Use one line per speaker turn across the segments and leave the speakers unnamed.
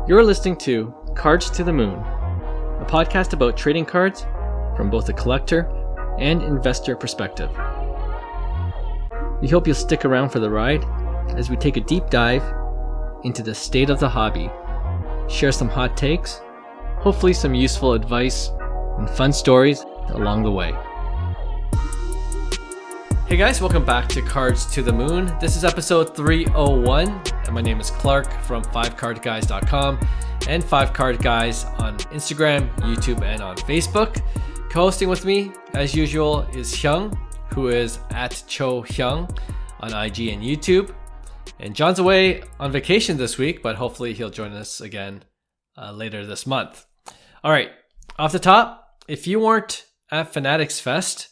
You're listening to Cards to the Moon, a podcast about trading cards from both a collector and investor perspective. We hope you'll stick around for the ride as we take a deep dive into the state of the hobby, share some hot takes, hopefully some useful advice, and fun stories along the way. Hey guys, welcome back to Cards to the Moon. This is episode 301, and my name is Clark from 5cardguys.com and 5cardguys on Instagram, YouTube, and on Facebook. Co-hosting with me, as usual, is Hyung, who is at Cho Hyung on IG and YouTube. And John's away on vacation this week, but hopefully he'll join us again later this month. All right, off the top, if you weren't at Fanatics Fest,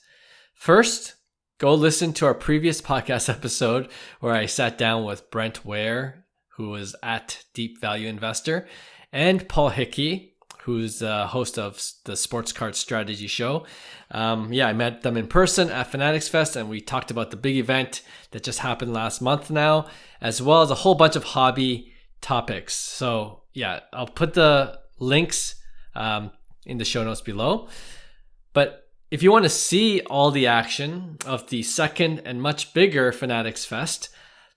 first, go listen to our previous podcast episode where I sat down with Brent Ware, who was at Deep Value Investor, and Paul Hickey, who's the host of the Sports Card Strategy Show. I met them in person at Fanatics Fest, and we talked about the big event that just happened last month now, as well as a whole bunch of hobby topics. So yeah, I'll put the links in the show notes below. But if you want to see all the action of the second and much bigger Fanatics Fest,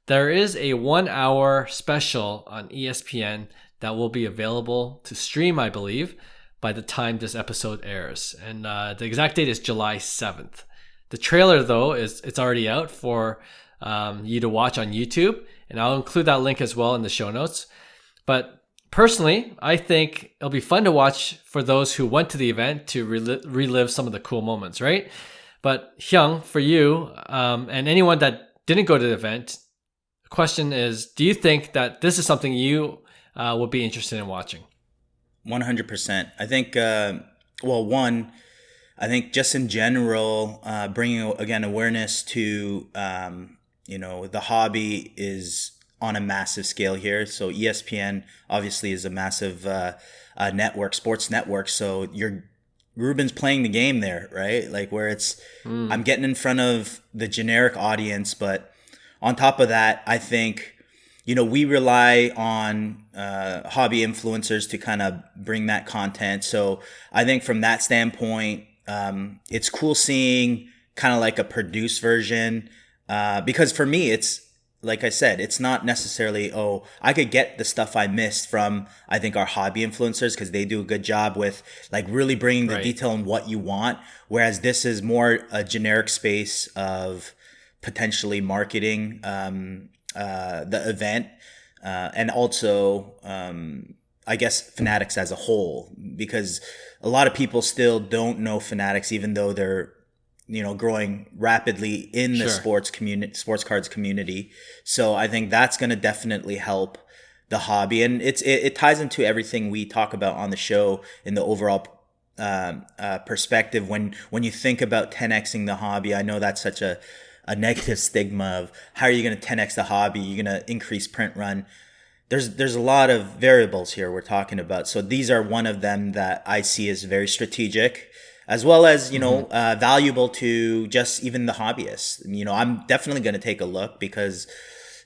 there is a 1-hour special on ESPN that will be available to stream, I believe, by the time this episode airs. And the exact date is July 7th. The trailer, though, it's already out for you to watch on YouTube, and I'll include that link as well in the show notes. But personally, I think it'll be fun to watch for those who went to the event to relive some of the cool moments, right? But Hyung, for you, and anyone that didn't go to the event, the question is, do you think that this is something you would be interested in watching?
100%. I think, I think just in general, bringing, again, awareness to, the hobby is on a massive scale here. So ESPN obviously is a massive network, sports network. So Ruben's playing the game there, right? Like where it's, I'm getting in front of the generic audience, but on top of that, I think, we rely on hobby influencers to kind of bring that content. So I think from that standpoint, it's cool seeing kind of like a produced version because for me, it's, like I said, it's not necessarily, I could get the stuff I missed from, I think, our hobby influencers because they do a good job with like really bringing the detail on what you want. Whereas this is more a generic space of potentially marketing the event and also, I guess, Fanatics as a whole, because a lot of people still don't know Fanatics, even though they're growing rapidly in the sports cards community. So I think that's going to definitely help the hobby. And it ties into everything we talk about on the show in the overall perspective. When you think about 10xing the hobby, I know that's such a negative stigma of how are you going to 10x the hobby? You're going to increase print run. There's a lot of variables here we're talking about. So these are one of them that I see as very strategic, as well as, valuable to just even the hobbyists. I'm definitely going to take a look because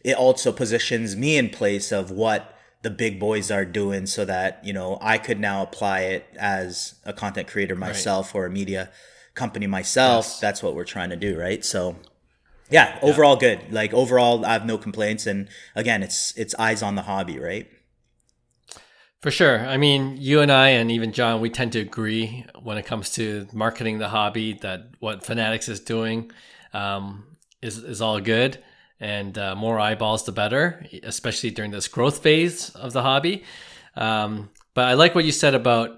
it also positions me in place of what the big boys are doing so that, I could now apply it as a content creator myself or a media company myself. Yes. That's what we're trying to do, right? So yeah, overall good. Like overall, I have no complaints. And again, it's eyes on the hobby, right?
For sure. I mean, you and I, and even John, we tend to agree when it comes to marketing the hobby that what Fanatics is doing is all good, and more eyeballs the better, especially during this growth phase of the hobby. But I like what you said about,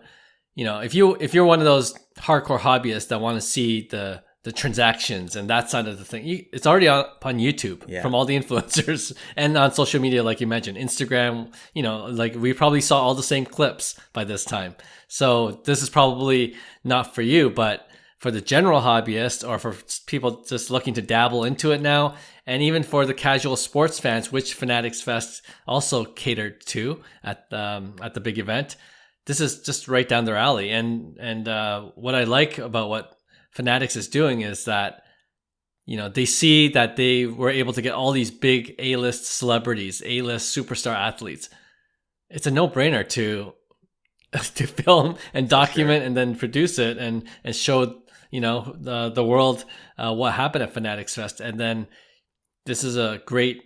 if you're one of those hardcore hobbyists that want to see the transactions and that side of the thing, it's already on YouTube from all the influencers and on social media, like you mentioned, Instagram, like we probably saw all the same clips by this time. So this is probably not for you, but for the general hobbyist or for people just looking to dabble into it now, and even for the casual sports fans, which Fanatics Fest also catered to at the big event, this is just right down their alley. And what I like about what Fanatics is doing is that you know, they see that they were able to get all these big A-list celebrities, A-list superstar athletes. it's a no-brainer to to film and document and then produce it and show the world what happened at Fanatics Fest. And then this is a great,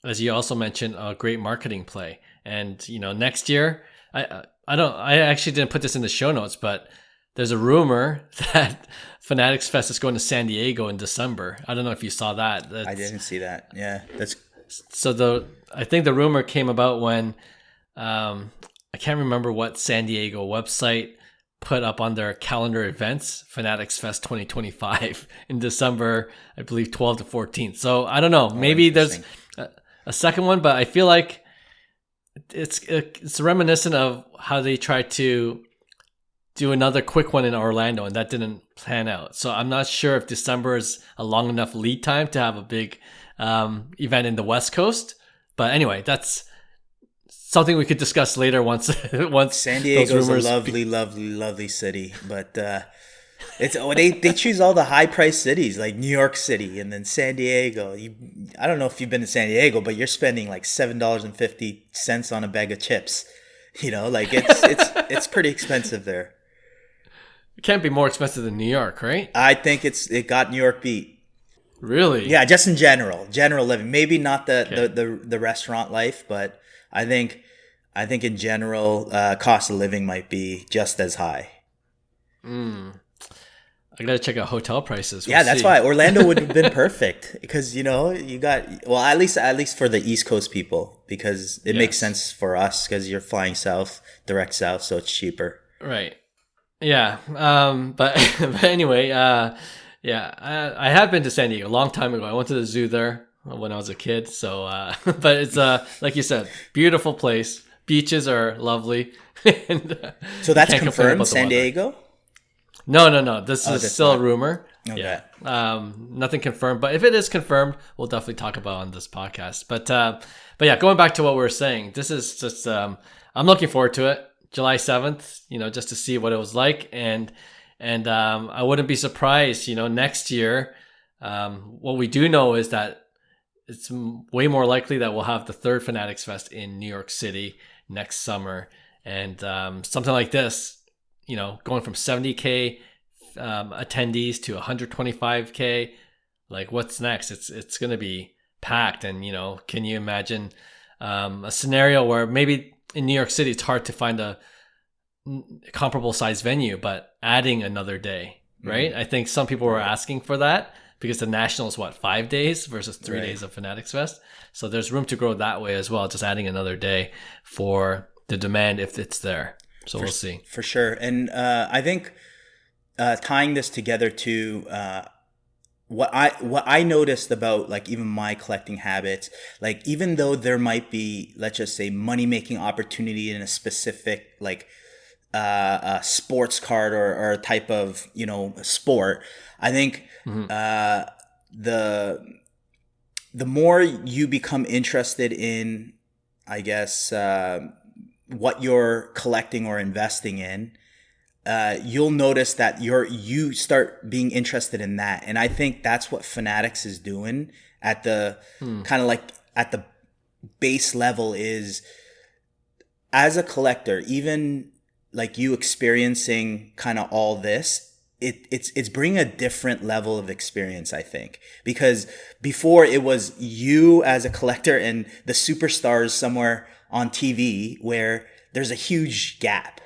as you also mentioned, a great marketing play. And next year, I actually didn't put this in the show notes, but there's a rumor that Fanatics Fest is going to San Diego in December. I don't know if you saw that.
I didn't see that. Yeah, that's
so I think the rumor came about when I can't remember what San Diego website put up on their calendar events, Fanatics Fest 2025 in December, I believe 12 to 14th. So I don't know, maybe there's a second one, but I feel like it's reminiscent of how they tried to do another quick one in Orlando, and that didn't pan out. So I'm not sure if December is a long enough lead time to have a big event in the West Coast. But anyway, that's something we could discuss later once
San Diego is a lovely city, but they choose all the high priced cities like New York City and then San Diego. I don't know if you've been to San Diego, but you're spending like $7.50 on a bag of chips. Like it's pretty expensive there.
It can't be more expensive than New York, right?
I think it got New York beat.
Really?
Yeah, just in general living. Maybe not the restaurant life, but I think in general, cost of living might be just as high.
I gotta check out hotel prices.
That's why Orlando would have been perfect because you got at least for the East Coast people, because it makes sense for us because you're flying direct south, so it's cheaper.
Right. Yeah. But anyway, I have been to San Diego a long time ago. I went to the zoo there when I was a kid. So, but it's like you said, beautiful place. Beaches are lovely.
So that's confirmed, San Diego?
No. This is still a rumor.
Okay.
Yeah. Nothing confirmed. But if it is confirmed, we'll definitely talk about it on this podcast. But yeah, going back to what we were saying, this is just I'm looking forward to it. July 7th, just to see what it was like, and I wouldn't be surprised, next year. What we do know is that it's way more likely that we'll have the third Fanatics Fest in New York City next summer, and something like this, going from 70K attendees to 125K. Like, what's next? It's going to be packed, and can you imagine a scenario where maybe in New York City, it's hard to find a comparable size venue, but adding another day, right? I think some people were asking for that because the National is 5 days versus 3 days of Fanatics Fest. So there's room to grow that way as well, just adding another day for the demand if it's there. So we'll see.
For sure. And I think tying this together to what I noticed about like even my collecting habits, like even though there might be, let's just say, money making opportunity in a specific like a sports card or a type of sport, I think the more you become interested in, I guess, what you're collecting or investing in, you'll notice that you start being interested in that. And I think that's what Fanatics is doing at the kind of like at the base level, is as a collector, even like you experiencing kind of all this, it's bringing a different level of experience, I think, because before it was you as a collector and the superstars somewhere on TV where there's a huge gap.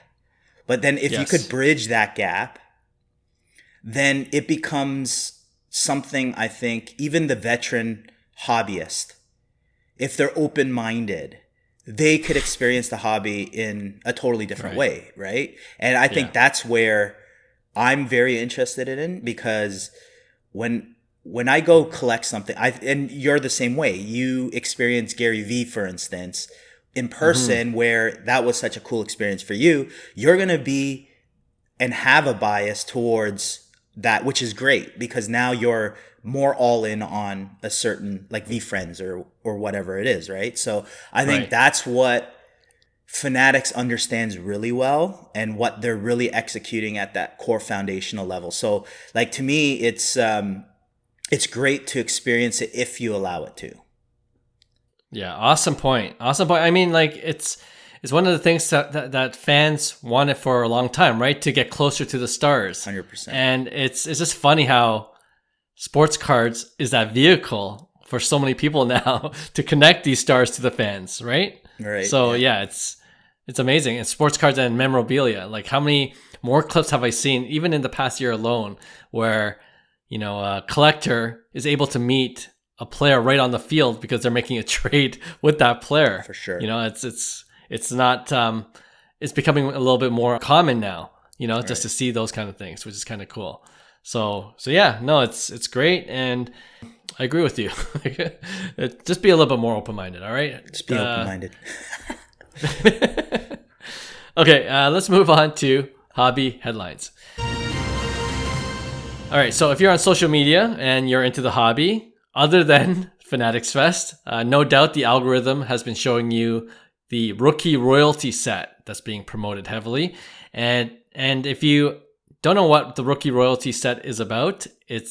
But then if you could bridge that gap, then it becomes something, I think, even the veteran hobbyist, if they're open-minded, they could experience the hobby in a totally different way, right? And I think that's where I'm very interested in, because when I go collect something, and you're the same way. You experience Gary Vee, for instance, in person, where that was such a cool experience for you. You're going to be and have a bias towards that, which is great, because now you're more all in on a certain like VeeFriends or whatever it is, right? So I think that's what Fanatics understands really well, and what they're really executing at that core foundational level. So like, to me, it's great to experience it if you allow it to.
Yeah, awesome point. I mean, like it's is one of the things that fans wanted for a long time, right? To get closer to the stars.
100%.
And it's just funny how sports cards is that vehicle for so many people now to connect these stars to the fans, right?
Right.
So yeah, it's amazing. And sports cards and memorabilia, like how many more clips have I seen, even in the past year alone, where, you know, a collector is able to meet a player right on the field because they're making a trade with that player.
For sure.
You know, it's not, it's becoming a little bit more common now, you know, just to see those kind of things, which is kind of cool. So yeah, no, it's great. And I agree with you. Just be a little bit more open-minded. All right.
Just be open-minded.
Okay. Let's move on to hobby headlines. All right. So if you're on social media and you're into the hobby, other than Fanatics Fest, no doubt the algorithm has been showing you the rookie royalty set that's being promoted heavily. And if you don't know what the rookie royalty set is about, it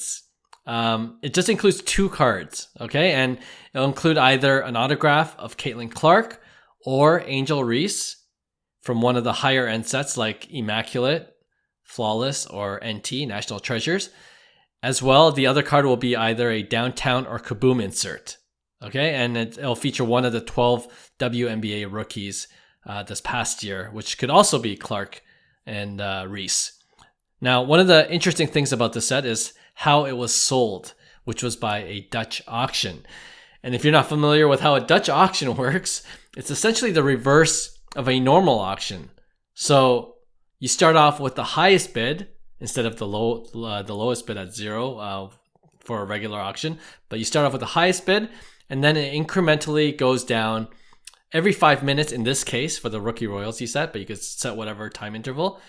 just includes 2 cards, okay? And it'll include either an autograph of Caitlin Clark or Angel Reese from one of the higher end sets like Immaculate, Flawless, or NT, National Treasures. As well, the other card will be either a Downtown or Kaboom insert, okay? And it'll feature one of the 12 WNBA rookies this past year, which could also be Clark and Reese. Now, one of the interesting things about the set is how it was sold, which was by a Dutch auction. And if you're not familiar with how a Dutch auction works, it's essentially the reverse of a normal auction. So you start off with the highest bid instead of the lowest bid at 0 for a regular auction. But you start off with the highest bid, and then it incrementally goes down every 5 minutes in this case for the rookie royalty set, but you could set whatever time interval,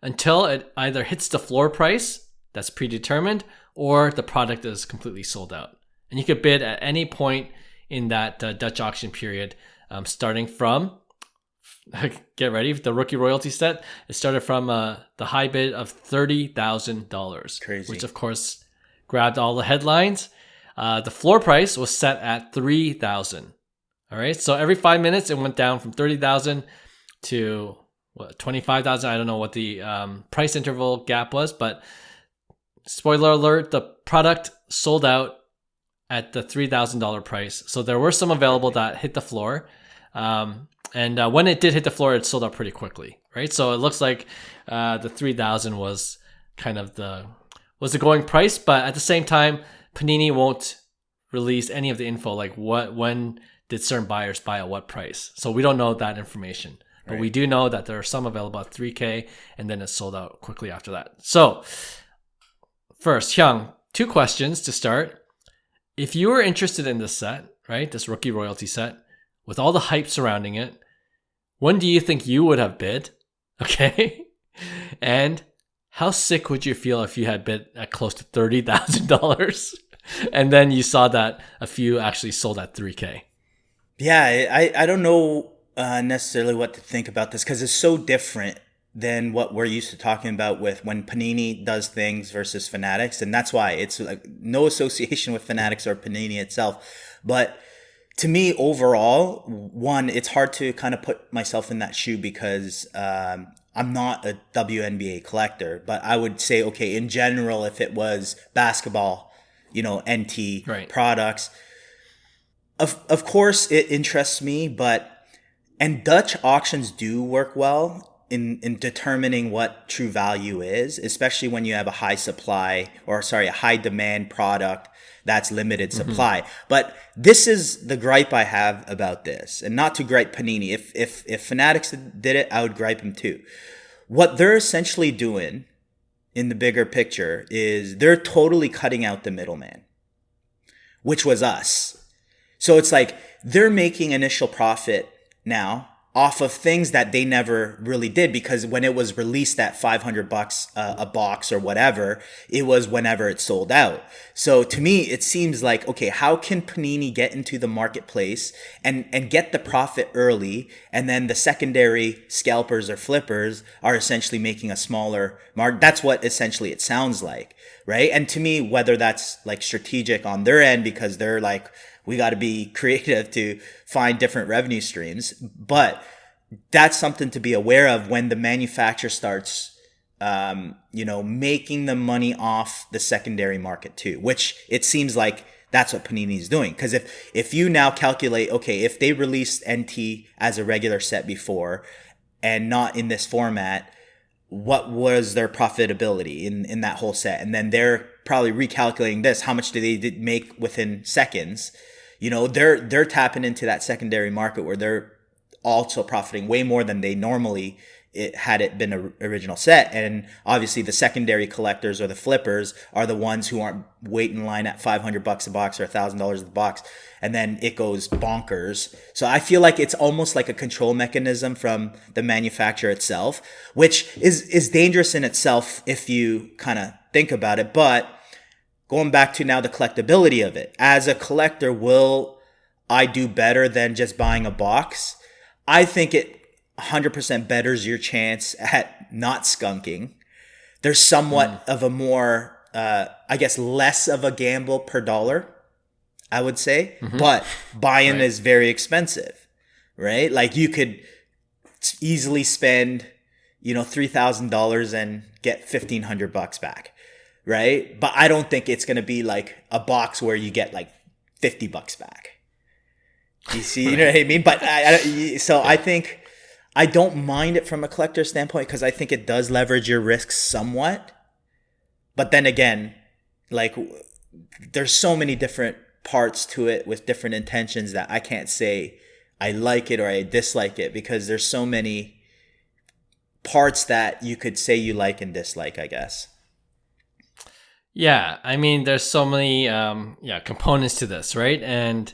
until it either hits the floor price that's predetermined or the product is completely sold out. And you could bid at any point in that Dutch auction period, starting from, get ready, the rookie royalty set. It started from the high bid of $30,000.
Crazy.
Which of course grabbed all the headlines. The floor price was set at $3,000. All right, so every 5 minutes it went down from $30,000 to 25,000. I don't know what the price interval gap was, but spoiler alert, the product sold out at the $3,000 price. So there were some available that hit the floor. And when it did hit the floor, it sold out pretty quickly, right? So it looks like the 3,000 was kind of the going price, but at the same time, Panini won't release any of the info, like when did certain buyers buy at what price. So we don't know that information. But we do know that there are some available at $3,000, and then it sold out quickly after that. So first, Hyung, 2 questions to start. If you were interested in this set, right, this rookie royalty set, with all the hype surrounding it, when do you think you would have bid? Okay. And how sick would you feel if you had bid at close to $30,000 and then you saw that a few actually sold at $3,000?
Yeah, I don't know necessarily what to think about this because it's so different than what we're used to talking about with when Panini does things versus Fanatics. And that's why it's like no association with Fanatics or Panini itself. But to me, overall, one, it's hard to kind of put myself in that shoe because I'm not a WNBA collector. But I would say, okay, in general, if it was basketball, you know, NT products, of course it interests me, and Dutch auctions do work well in determining what true value is, especially when you have a high demand product that's limited supply. But this is the gripe I have about this, and not to gripe Panini. If Fanatics did it, I would gripe them too. What they're essentially doing in the bigger picture is they're totally cutting out the middleman, which was us. So it's like they're making initial profit now off of things that they never really did, because when it was released at $500 a box or whatever, it was whenever it sold out. So to me, it seems like, okay, how can Panini get into the marketplace and get the profit early, and then the secondary scalpers or flippers are essentially making a smaller mark? That's what essentially it sounds like, right? And to me, whether that's like strategic on their end because they're like, we got to be creative to find different revenue streams. But that's something to be aware of when the manufacturer starts, making the money off the secondary market too, which it seems like that's what Panini is doing. Because if you now calculate, okay, if they released NT as a regular set before and not in this format, what was their profitability in that whole set? And then they're probably recalculating this. How much do they make within seconds? They're tapping into that secondary market where they're also profiting way more than they normally had it been an original set. And obviously the secondary collectors or the flippers are the ones who aren't waiting in line at $500 a box or $1,000 a box. And then it goes bonkers. So I feel like it's almost like a control mechanism from the manufacturer itself, which is dangerous in itself if you kind of think about it. But going back to now the collectability of it, as a collector, will I do better than just buying a box? I think it 100% betters your chance at not skunking. There's somewhat of a more, less of a gamble per dollar, I would say. Mm-hmm. But buy-in is very expensive, right? Like you could easily spend, $3,000 and get $1,500 back, right? But I don't think it's going to be like a box where you get like $50 back. You see, you know what I mean? But I think I don't mind it from a collector standpoint because I think it does leverage your risks somewhat. But then again, like there's so many different parts to it with different intentions that I can't say I like it or I dislike it because there's so many parts that you could say you like and dislike, I guess.
Yeah, I mean, there's so many components to this, right? And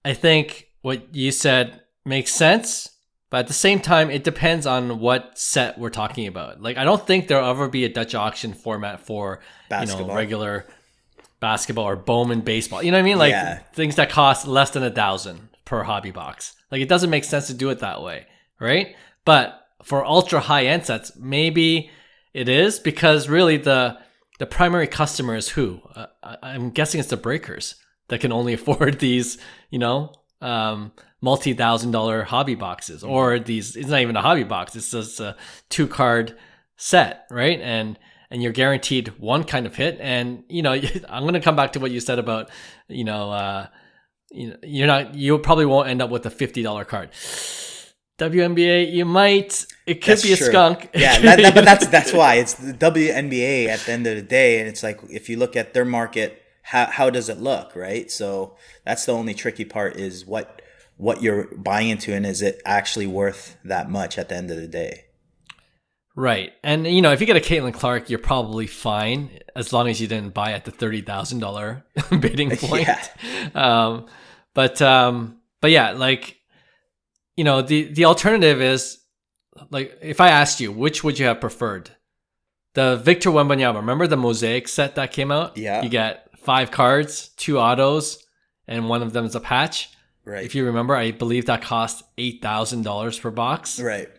I think what you said makes sense, but at the same time, it depends on what set we're talking about. Like, I don't think there'll ever be a Dutch auction format for basketball. Regular basketball or Bowman baseball. You know what I mean? Like things that cost less than $1,000 per hobby box. Like, it doesn't make sense to do it that way, right? But for ultra high end sets, maybe it is because really the primary customer is who? I'm guessing it's the breakers that can only afford these, multi-$1,000 hobby boxes, or these. It's not even a hobby box; it's just a 2-card set, right? And you're guaranteed one kind of hit. And I'm going to come back to what you said about you probably won't end up with a $50 card. WNBA, you might. It could be a skunk.
Yeah, but that's why it's the WNBA at the end of the day, and it's like if you look at their market, how does it look, right? So that's the only tricky part is what you're buying into, and is it actually worth that much at the end of the day?
Right, and if you get a Caitlin Clark, you're probably fine as long as you didn't buy at the $30,000 bidding point. Yeah. But yeah, like. The alternative is, like, if I asked you, which would you have preferred? The Victor Wembanyama, remember the Mosaic set that came out?
Yeah.
You get 5 cards, 2 autos, and one of them is a patch.
Right.
If you remember, I believe that cost $8,000 per box.
Right.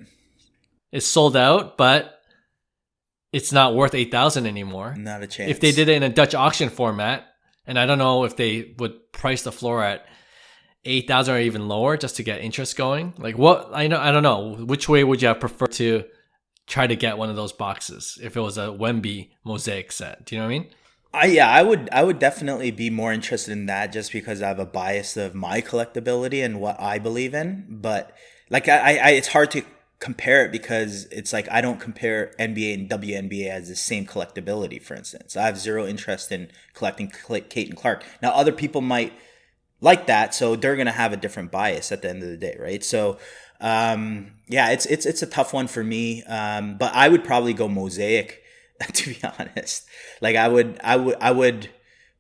It's sold out, but it's not worth $8,000 anymore.
Not a chance.
If they did it in a Dutch auction format, and I don't know if they would price the floor at 8,000 or even lower just to get interest going. Like what? I don't know. Which way would you have preferred to try to get one of those boxes if it was a Wemby Mosaic set? Do you know what I mean?
I would definitely be more interested in that just because I have a bias of my collectability and what I believe in. But like I it's hard to compare it because it's like I don't compare NBA and WNBA as the same collectability, for instance. I have zero interest in collecting Caitlin Clark. Now other people might like that, so they're gonna have a different bias at the end of the day, right? So it's a tough one for me, but I would probably go Mosaic to be honest. Like I would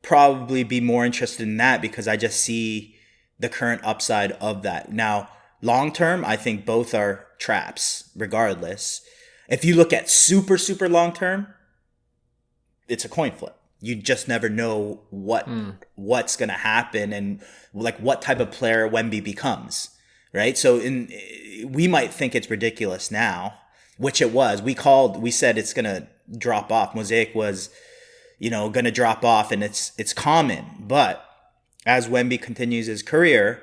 probably be more interested in that because I just see the current upside of that. Now long term, I think both are traps regardless. If you look at super long term, it's a coin flip. You just never know what's going to happen and like what type of player Wemby becomes, right? So we might think it's ridiculous now, which it was. We said it's going to drop off. Mosaic was, going to drop off, and it's common. But as Wemby continues his career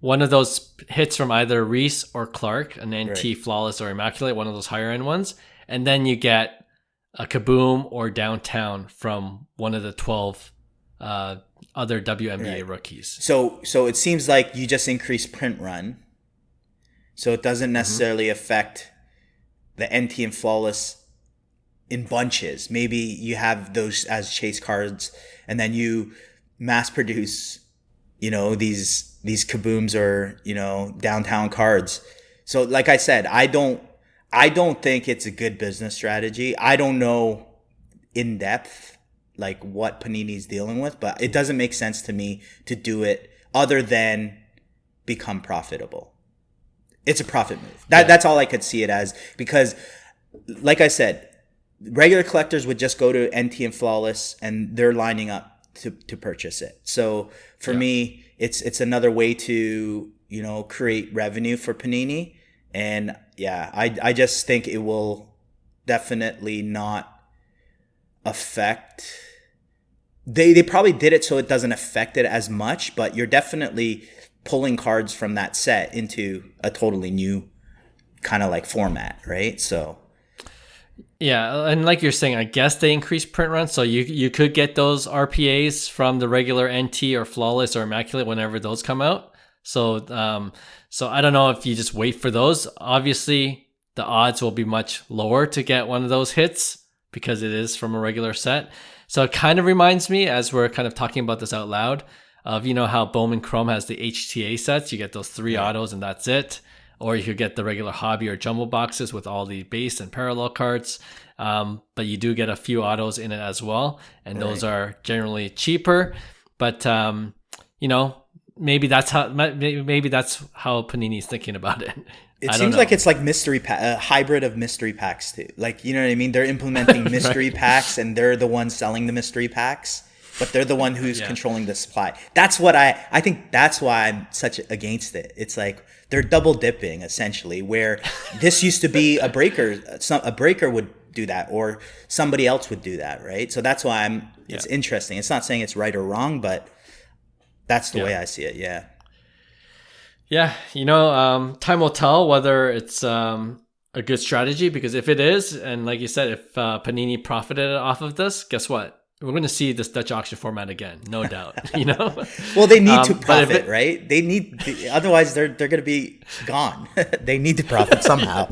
one of those hits from either Reese or Clark, an NT
Right.
Flawless or Immaculate, one of those higher end ones. And then you get a Kaboom or Downtown from one of the 12 other WNBA
Right.
rookies.
So it seems like you just increased print run. So it doesn't necessarily affect the NT and Flawless in bunches. Maybe you have those as chase cards and then you mass produce, these Kabooms or, Downtown cards. So like I said, I don't think it's a good business strategy. I don't know in depth like what Panini's dealing with, but it doesn't make sense to me to do it other than become profitable. It's a profit move. That's all I could see it as, because like I said, regular collectors would just go to NT and Flawless and they're lining up to purchase it. So for me, it's another way to, create revenue for Panini. And yeah, I just think it will definitely not affect. They probably did it so it doesn't affect it as much, but you're definitely pulling cards from that set into a totally new kind of like format, right? So
yeah, and like you're saying, I guess they increased print runs, so you could get those RPAs from the regular NT or Flawless or Immaculate whenever those come out. So I don't know if you just wait for those. Obviously, the odds will be much lower to get one of those hits because it is from a regular set. So it kind of reminds me, as we're kind of talking about this out loud, of how Bowman Chrome has the HTA sets. You get those 3 autos and that's it. Or you could get the regular hobby or jumbo boxes with all the base and parallel cards. But you do get a few autos in it as well. And those are generally cheaper. But, maybe that's how Panini's thinking about it.
it seems like it's like mystery pack, a hybrid of mystery packs too. Like, you know what I mean? They're implementing mystery packs and they're the ones selling the mystery packs. But they're the one who's controlling the supply. That's what I think that's why I'm such against it. It's like they're double dipping essentially, where this used to be a breaker. A breaker would do that, or somebody else would do that, right? So that's why it's interesting. It's not saying it's right or wrong, but that's the way I see it. Yeah.
Yeah. Time will tell whether it's a good strategy, because if it is, and like you said, if Panini profited off of this, guess what? We're going to see this Dutch auction format again, no doubt.
Well, they need to profit, right? They need, otherwise they're going to be gone. They need to profit somehow.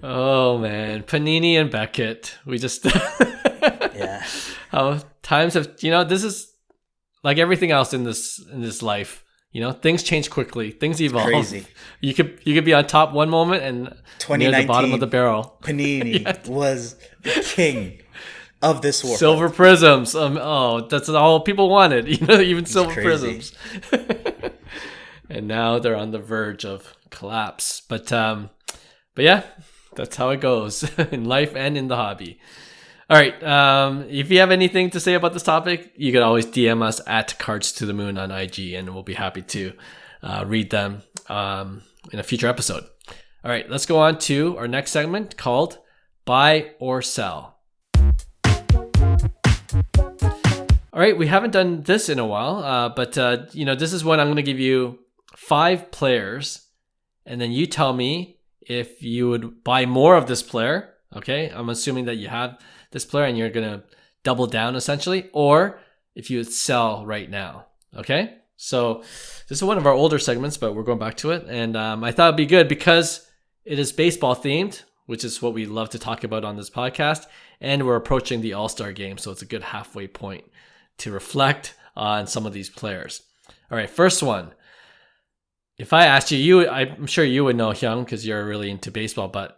Oh man, Panini and Beckett. We just
yeah.
How times have, this is like everything else in this life. Things change quickly. Things evolve.
Crazy.
You could be on top one moment and near the bottom of the barrel.
Panini was the king of this world.
Silver prisms. That's all people wanted. Even silver prisms. And now they're on the verge of collapse. But yeah, that's how it goes in life and in the hobby. All right. If you have anything to say about this topic, you can always DM us at Cards to the Moon on IG, and we'll be happy to read them in a future episode. All right, let's go on to our next segment called Buy or Sell. All right, we haven't done this in a while, but this is when I'm going to give you 5 players, and then you tell me if you would buy more of this player. Okay, I'm assuming that you have this player and you're going to double down essentially, or if you would sell right now. Okay, so this is one of our older segments, but we're going back to it, and I thought it'd be good because it is baseball themed, which is what we love to talk about on this podcast, and we're approaching the All-Star game, so it's a good halfway point to reflect on some of these players. All right, first one. If I asked you, I'm sure you would know Hyung because you're really into baseball, but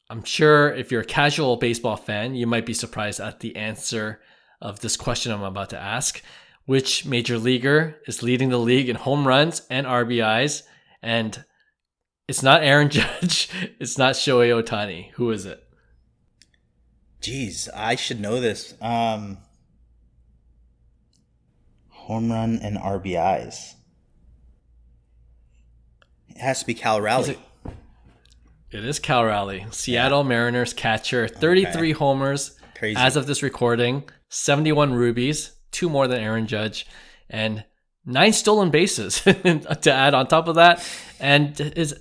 I'm sure if you're a casual baseball fan, you might be surprised at the answer of this question I'm about to ask. Which major leaguer is leading the league in home runs and RBIs? And it's not Aaron Judge. It's not Shohei Ohtani. Who is it?
Jeez, I should know this. Home run and RBIs. It has to be Cal Raleigh.
It is Cal Raleigh, Seattle Mariners catcher, 33 homers.
Crazy.
As of this recording, 71 rubies, 2 more than Aaron Judge, and 9 stolen bases to add on top of that. And is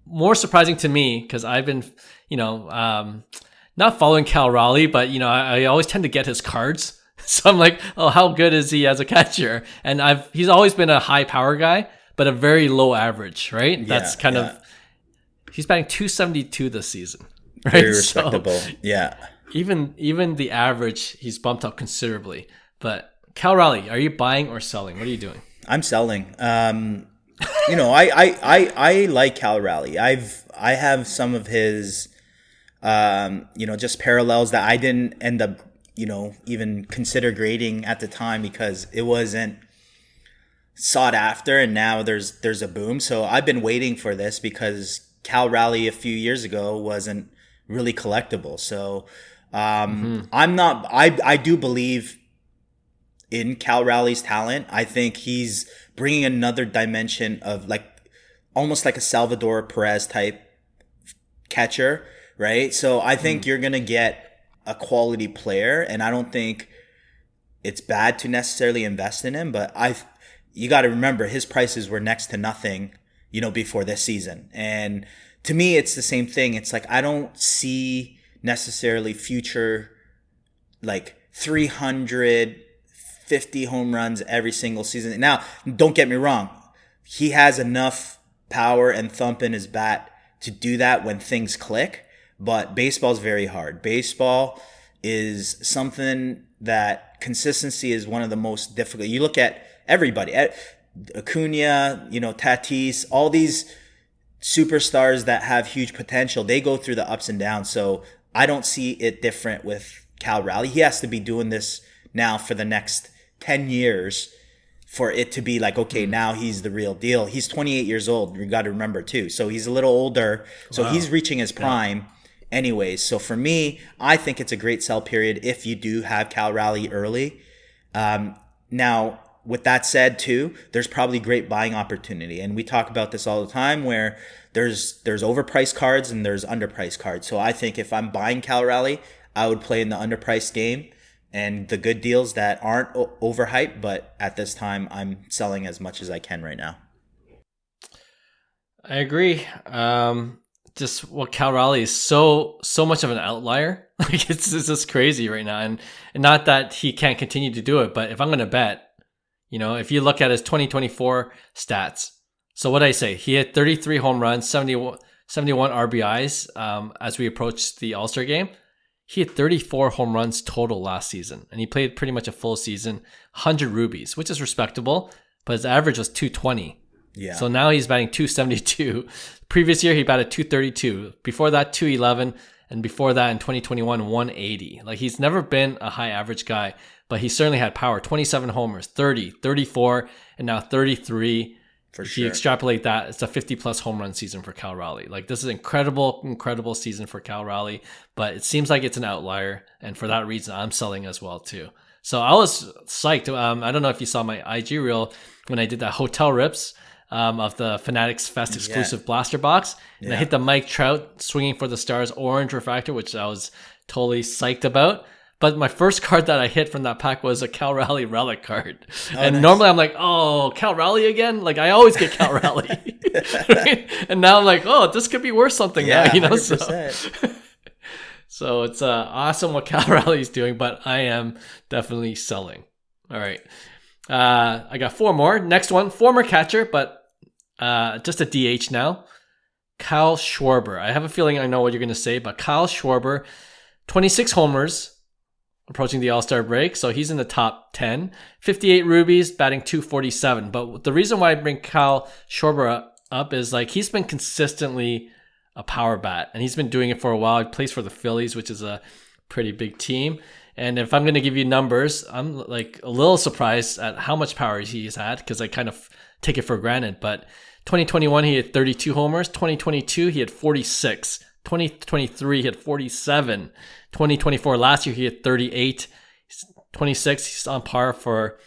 more surprising to me because I've been, not following Cal Raleigh, but, I always tend to get his cards. So I'm like, oh, how good is he as a catcher? And he's always been a high power guy, but a very low average, right?
Yeah,
That's kind of, he's batting 272 this season, right?
Very respectable.
So
yeah.
Even the average, he's bumped up considerably. But Cal Raleigh, are you buying or selling? What are you doing?
I'm selling. I like Cal Raleigh. I have some of his, just parallels that I didn't end up, even consider grading at the time because it wasn't sought after, and now there's a boom. So I've been waiting for this because Cal Raleigh a few years ago wasn't really collectible. So I do believe in Cal Raleigh's talent. I think he's bringing another dimension of almost like a Salvador Perez type catcher, right? So I think you're going to get a quality player, and I don't think it's bad to necessarily invest in him, but you got to remember his prices were next to nothing, before this season. And to me, it's the same thing. It's like, I don't see necessarily future 350 home runs every single season. Now, don't get me wrong. He has enough power and thump in his bat to do that when things click. But baseball is very hard. Baseball is something that consistency is one of the most difficult. You look at everybody, Acuna, Tatis, all these superstars that have huge potential. They go through the ups and downs. So I don't see it different with Cal Raleigh. He has to be doing this now for the next 10 years for it to be like, okay, now he's the real deal. He's 28 years old. You got to remember too. So he's a little older. So he's reaching his prime. Anyways, so for me, I think it's a great sell period if you do have Cal Raleigh early. Now, with that said, too, there's probably great buying opportunity, and we talk about this all the time where there's overpriced cards and there's underpriced cards. So I think if I'm buying Cal Raleigh, I would play in the underpriced game and the good deals that aren't overhyped. But at this time, I'm selling as much as I can right now.
I agree. Just Cal Raleigh is so much of an outlier. Like it's just crazy right now. And not that he can't continue to do it, but if I'm going to bet, if you look at his 2024 stats. So what I say, he had 33 home runs, 71 RBIs as we approached the All-Star game. He had 34 home runs total last season, and he played pretty much a full season, 100 rubies, which is respectable, but his average was 220.
Yeah.
So now he's batting 272. Previous year, he batted 232. Before that, 211. And before that, in 2021, 180. Like, he's never been a high average guy, but he certainly had power. 27 homers, 30, 34, and now 33.
For
if
sure.
you extrapolate that, it's a 50-plus home run season for Cal Raleigh. Like, this is incredible season for Cal Raleigh, but it seems like it's an outlier. And for that reason, I'm selling as well, too. So I was psyched. I don't know if you saw my IG reel when I did that Hotel Rips of the Fanatics Fest exclusive blaster box. And I hit the Mike Trout swinging for the stars orange refractor, which I was totally psyched about. But my first card that I hit from that pack was a Cal Raleigh relic card. And normally I'm like, oh, Cal Raleigh again? Like, I always get Cal Raleigh. Right? And now I'm like, oh, this could be worth something now.
100%.
So it's awesome what Cal Raleigh's doing, but I am definitely selling. All right. I got 4 more. Next one, former catcher, but just a DH now. Kyle Schwarber. I have a feeling I know what you're going to say, but Kyle Schwarber, 26 homers, approaching the All-Star break, so he's in the top 10. 58 rubies, batting 247. But the reason why I bring Kyle Schwarber up is like he's been consistently a power bat, and he's been doing it for a while. He plays for the Phillies, which is a pretty big team. And if I'm going to give you numbers, I'm like a little surprised at how much power he's had because I kind of take it for granted. But 2021, he had 32 homers. 2022, he had 46. 2023, he had 47. 2024, last year, he had 38. 26, he's on par for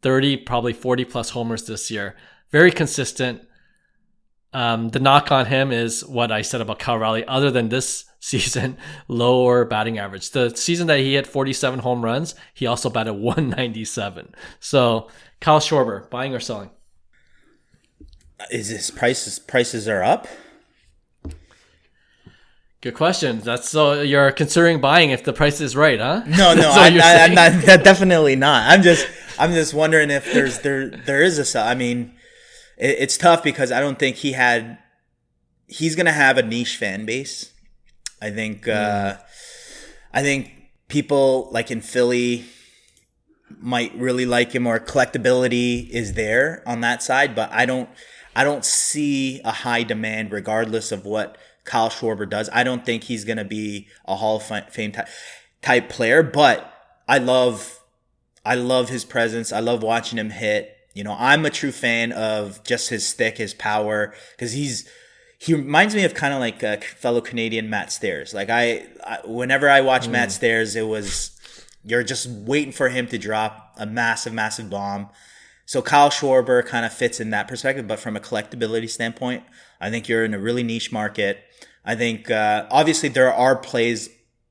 30, probably 40 plus homers this year. Very consistent. The knock on him is what I said about Cal Raleigh. Other than this season, lower batting average. The season that he had 47 home runs, he also batted 197. So Kyle Schwarber, buying or selling?
Is this prices are up?
Good question. That's so you're considering buying if the price is right, huh?
No, I'm not. Definitely not. I'm just wondering if there is a sell. I mean, it's tough because I don't think he's gonna have a niche fan base. I think people like in Philly might really like him, or collectability is there on that side, but I don't see a high demand regardless of what Kyle Schwarber does. I don't think he's going to be a Hall of Fame type player, but I love his presence. I love watching him hit. You know, I'm a true fan of just his stick, his power, because he reminds me of kind of like a fellow Canadian Matt Stairs. Like whenever I watch Matt Stairs, you're just waiting for him to drop a massive, massive bomb. So Kyle Schwarber kind of fits in that perspective, but from a collectability standpoint, I think you're in a really niche market. I think obviously there are plays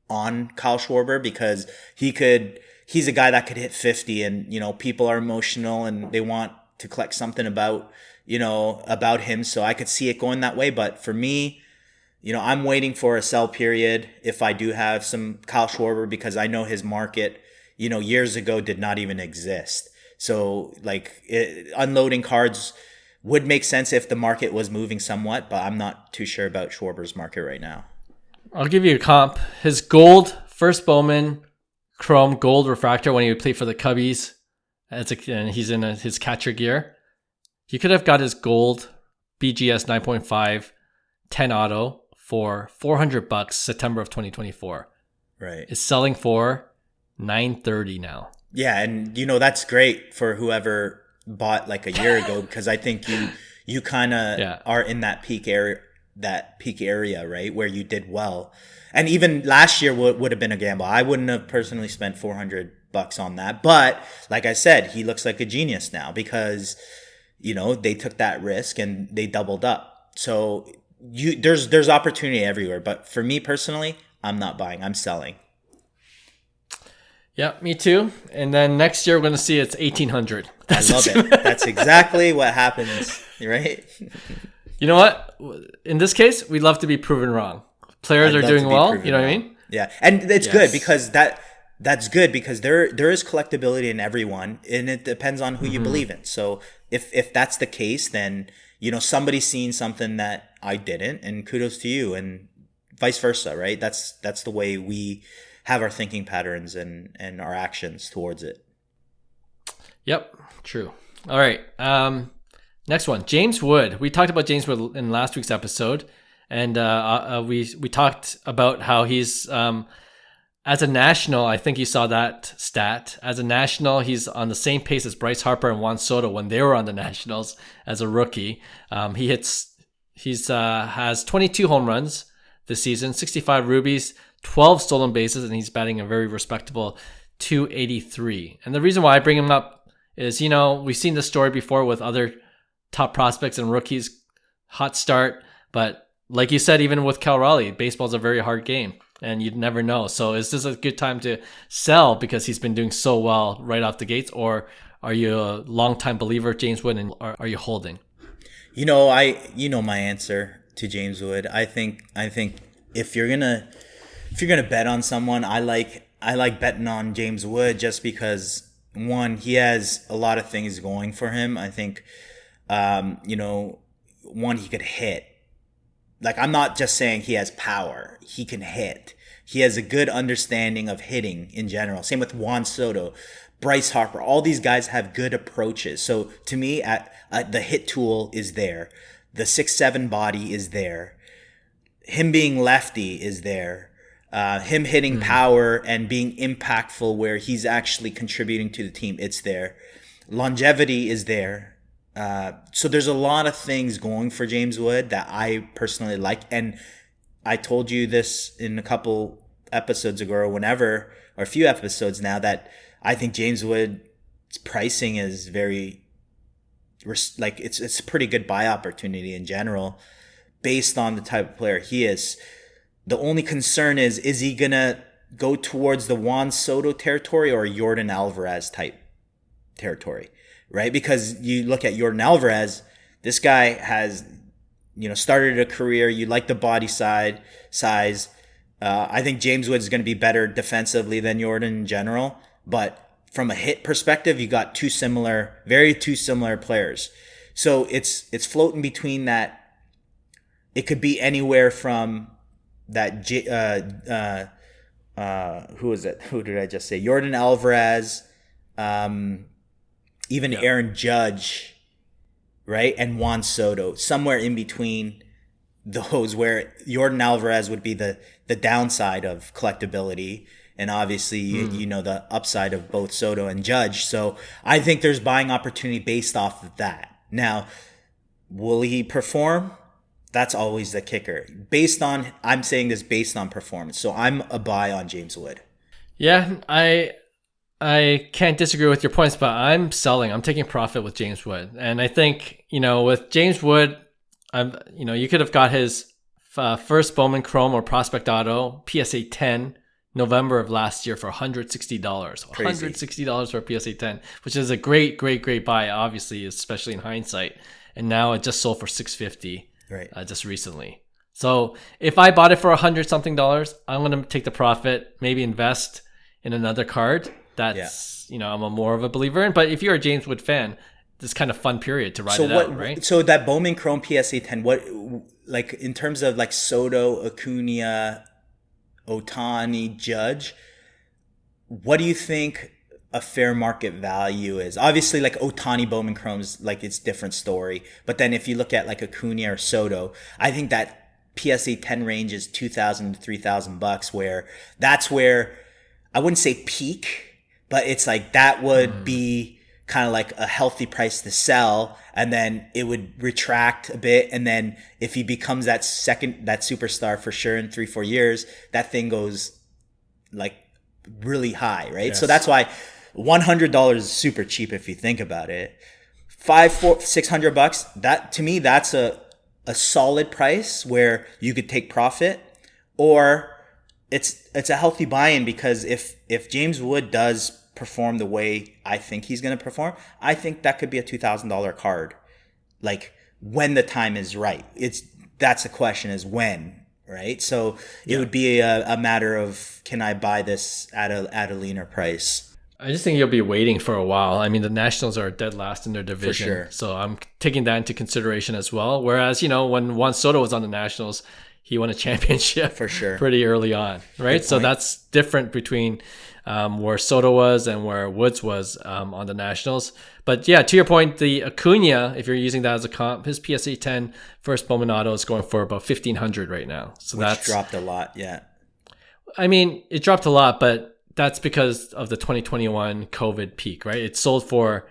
on Kyle Schwarber because he's a guy that could hit 50, and you know people are emotional and they want to collect something about him. So I could see it going that way. But for me, you know, I'm waiting for a sell period if I do have some Kyle Schwarber, because I know his market, you know, years ago did not even exist. So like unloading cards would make sense if the market was moving somewhat, but I'm not too sure about Schwarber's market right now.
I'll give you a comp. His gold first Bowman Chrome gold refractor when he would play for the Cubbies, and he's in his catcher gear. He could have got his gold BGS 9.5 10 auto for $400 September of 2024.
Right.
It's selling for $930 now.
Yeah, and you know that's great for whoever bought like a year ago, because I think you kind of are in that peak area, right, where you did well. And even last year would have been a gamble. I wouldn't have personally spent $400 on that, but like I said, he looks like a genius now because you know they took that risk and they doubled up. So there's opportunity everywhere, but for me personally, I'm not buying. I'm selling.
Yeah, me too. And then next year we're going to see it's 1,800.
I love it. That's exactly what happens, right?
You know what? In this case, we'd love to be proven wrong. Players are doing well. You know what I mean?
Yeah, and it's good because that's good because there is collectability in everyone, and it depends on who you believe in. So if that's the case, then you know somebody's seen something that I didn't, and kudos to you, and vice versa, right? That's the way we have our thinking patterns and our actions towards it. Yep,
true. All right. Next one, James Wood. We talked about James Wood in last week's episode, and we talked about how he's as a national. I think you saw that stat. As a national, he's on the same pace as Bryce Harper and Juan Soto when they were on the Nationals as a rookie. He has 22 home runs this season, 65 rubies, 12 stolen bases, and he's batting a very respectable 283. And the reason why I bring him up is, you know, we've seen this story before with other top prospects and rookies, hot start. But like you said, even with Cal Raleigh, baseball's a very hard game and you'd never know. So is this a good time to sell because he's been doing so well right off the gates? Or are you a longtime believer of James Wood and are you holding?
You know my answer to James Wood. I think if you're gonna bet on someone, I like betting on James Wood just because, one, he has a lot of things going for him. I think, one, he could hit. Like, I'm not just saying he has power. He can hit. He has a good understanding of hitting in general. Same with Juan Soto, Bryce Harper. All these guys have good approaches. So to me, the hit tool is there. The 6'7" body is there. Him being lefty is there. Him hitting power and being impactful where he's actually contributing to the team, it's there. Longevity is there. So there's a lot of things going for James Wood that I personally like. And I told you this in a couple episodes ago or a few episodes now, that I think James Wood's pricing is very, like, it's a pretty good buy opportunity in general based on the type of player he is. The only concern is he going to go towards the Juan Soto territory or Yordan Alvarez type territory? right? Because you look at Jordan Alvarez, this guy has, started a career. You like the body size. I think James Wood is going to be better defensively than Jordan in general, but from a hit perspective, you got two similar players. So it's floating between that. It could be anywhere from that. Who is it? Who did I just say? Jordan Alvarez, even Aaron Judge, right? And Juan Soto, somewhere in between those, where Jordan Alvarez would be the downside of collectability. And obviously, you know, the upside of both Soto and Judge. So I think there's buying opportunity based off of that. Now, will he perform? That's always the kicker. I'm saying this based on performance. So I'm a buy on James Wood. Yeah,
I can't disagree with your points, but I'm selling. I'm taking profit with James Wood. And I think, with James Wood, you could have got his first Bowman Chrome or Prospect Auto, PSA 10, November of last year for $160. $160 for a PSA 10, which is a great buy, obviously, especially in hindsight. And now it just sold for $650 just recently. So if I bought it for $100 something, I'm going to take the profit, maybe invest in another card that's, I'm more of a believer in. But if you're a James Wood fan, this kind of fun period to ride out, right?
So that Bowman Chrome PSA 10, what, like in terms of like Soto, Acuna, Ohtani, Judge, what do you think a fair market value is? Obviously, like Ohtani, Bowman Chrome's, like it's different story. But then if you look at like Acuna or Soto, I think that PSA 10 range is $2,000 to $3,000, that's where I wouldn't say peak, but it's like that would be kind of like a healthy price to sell, and then it would retract a bit. And then if he becomes that superstar for sure in 3-4 years, that thing goes like really high, right? Yes. So that's why $100 is super cheap if you think about it. $500-$600, that to me, that's a solid price where you could take profit, or it's a healthy buy-in, because if James Wood does perform the way I think he's going to perform, I think that could be a $2,000 card. Like when the time is right. That's the question, is when, right? So it would be a matter of, can I buy this at a leaner price?
I just think you'll be waiting for a while. I mean, the Nationals are dead last in their division. For sure. So I'm taking that into consideration as well. Whereas, when Juan Soto was on the Nationals, he won a championship
for sure
pretty early on, right? So that's different between where Soto was and where Woods was on the Nationals. But yeah, to your point, the Acuna, if you're using that as a comp, his PSA 10 first Bowman Auto is going for about $1,500 right now. So
that's dropped a lot. Yeah.
I mean, it dropped a lot, but that's because of the 2021 COVID peak, right? It sold for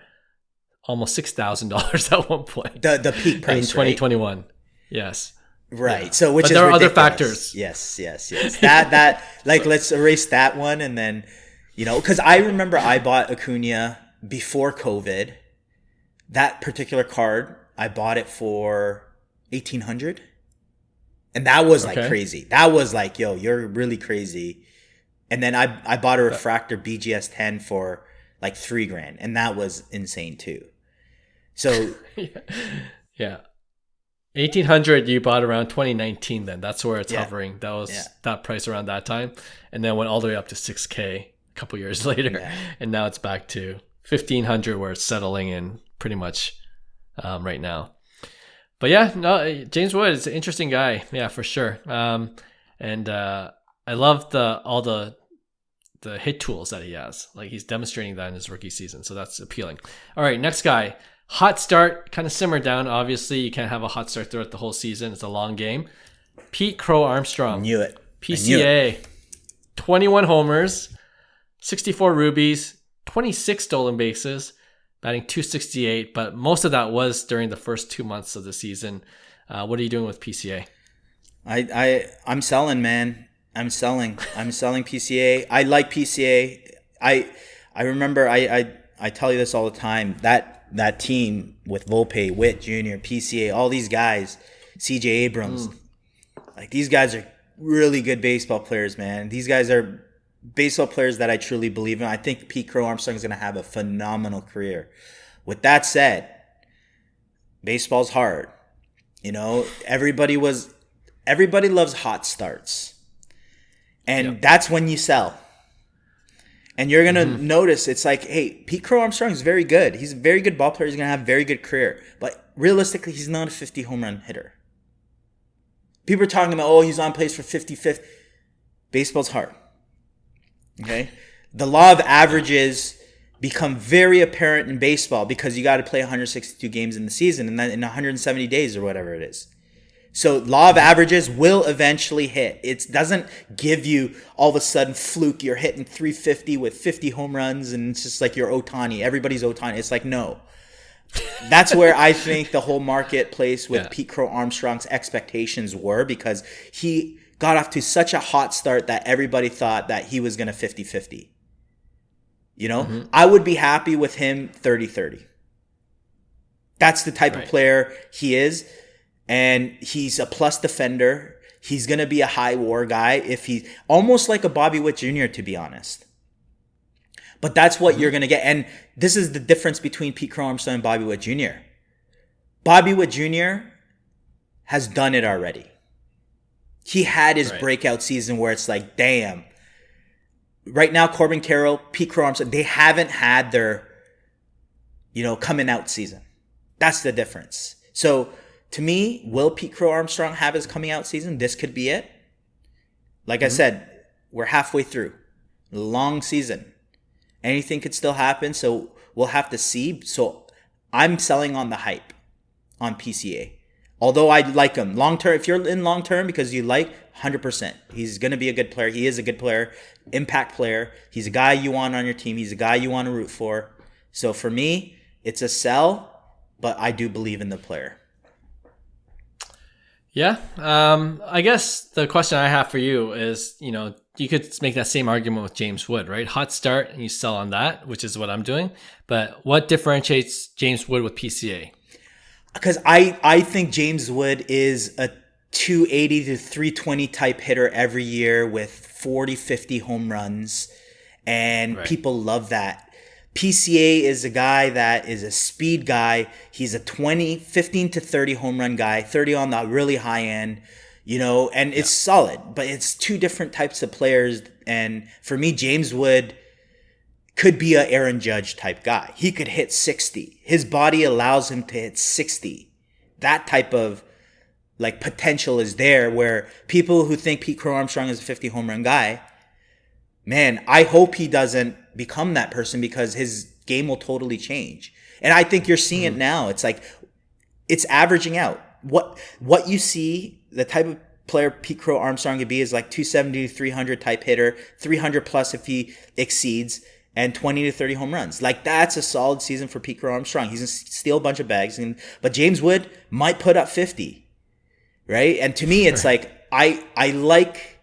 almost $6,000 at one point.
The peak price,
in 2021. Right? Yes.
Right.
Yeah.
So,
but there are other factors.
Yes. That like, let's erase that one. And then, because I remember I bought Acuna before COVID. That particular card, I bought it for $1,800. And that was like crazy. That was like, yo, you're really crazy. And then I bought a refractor BGS 10 for like $3,000. And that was insane too. So
yeah. 1,800 you bought around 2019 then. That's where it's hovering. That was that price around that time. And then went all the way up to $6,000 a couple years later. Yeah. And now it's back to 1,500 where it's settling in pretty much right now. But yeah, no, James Wood is an interesting guy. Yeah, for sure. And I love all the hit tools that he has. Like he's demonstrating that in his rookie season. So that's appealing. All right, next guy. Hot start, kind of simmered down. Obviously, you can't have a hot start throughout the whole season. It's a long game. Pete Crow Armstrong.
Knew it.
PCA. 21 homers, 64 rubies, 26 stolen bases, batting .268. But most of that was during the first 2 months of the season. What are you doing with PCA?
I'm selling, man. I'm selling PCA. I like PCA. I remember I tell you this all the time. That team with Volpe, Witt Jr., PCA, all these guys, CJ Abrams, like these guys are really good baseball players, man. These guys are baseball players that I truly believe in. I think Pete Crow Armstrong is going to have a phenomenal career. With that said, baseball's hard. You know, everybody loves hot starts. And that's when you sell. And you're going to notice it's like, hey, Pete Crow Armstrong is very good. He's a very good ball player. He's going to have a very good career. But realistically, he's not a 50 home run hitter. People are talking about, he's on pace for 55th. Baseball's hard. Okay? The law of averages become very apparent in baseball because you got to play 162 games in the season and then in 170 days or whatever it is. So law of averages will eventually hit. It doesn't give you all of a sudden fluke. You're hitting 350 with 50 home runs and it's just like you're Ohtani. Everybody's Ohtani. It's like, no. That's where I think the whole marketplace with Pete Crow Armstrong's expectations were, because he got off to such a hot start that everybody thought that he was going to 50-50. You know, I would be happy with him 30-30. That's the type of player he is. And he's a plus defender. He's going to be a high WAR guy if he's almost like a Bobby Witt Jr., to be honest. But that's what you're going to get. And this is the difference between Pete Crow Armstrong and Bobby Witt Jr. Bobby Witt Jr. has done it already. He had his breakout season where it's like, damn. Right now, Corbin Carroll, Pete Crow Armstrong, they haven't had their, coming out season. That's the difference. So, to me, will Pete Crow Armstrong have his coming out season? This could be it. Like I said, we're halfway through. Long season. Anything could still happen, so we'll have to see. So I'm selling on the hype on PCA. Although I like him. Long term, if you're in long term because you like, 100%. He's going to be a good player. He is a good player. Impact player. He's a guy you want on your team. He's a guy you want to root for. So for me, it's a sell, but I do believe in the player.
Yeah. I guess the question I have for you is, you could make that same argument with James Wood, right? Hot start and you sell on that, which is what I'm doing. But what differentiates James Wood with PCA?
Because I think James Wood is a 280 to 320 type hitter every year with 40, 50 home runs. And people love that. PCA is a guy that is a speed guy. He's a 15 to 30 home run guy, 30 on the really high end, and it's solid. But it's two different types of players. And for me, James Wood could be a Aaron Judge type guy. He could hit 60. His body allows him to hit 60. That type of potential is there, where people who think Pete Crow Armstrong is a 50 home run guy, man, I hope he doesn't become that person, because his game will totally change. And I think you're seeing it now. It's like, it's averaging out. What you see, the type of player Pete Crow Armstrong could be is like 270 to 300 type hitter, 300 plus if he exceeds, and 20 to 30 home runs. That's a solid season for Pete Crow Armstrong. He's going to steal a bunch of bags. But James Wood might put up 50, right? And to me, it's like, I like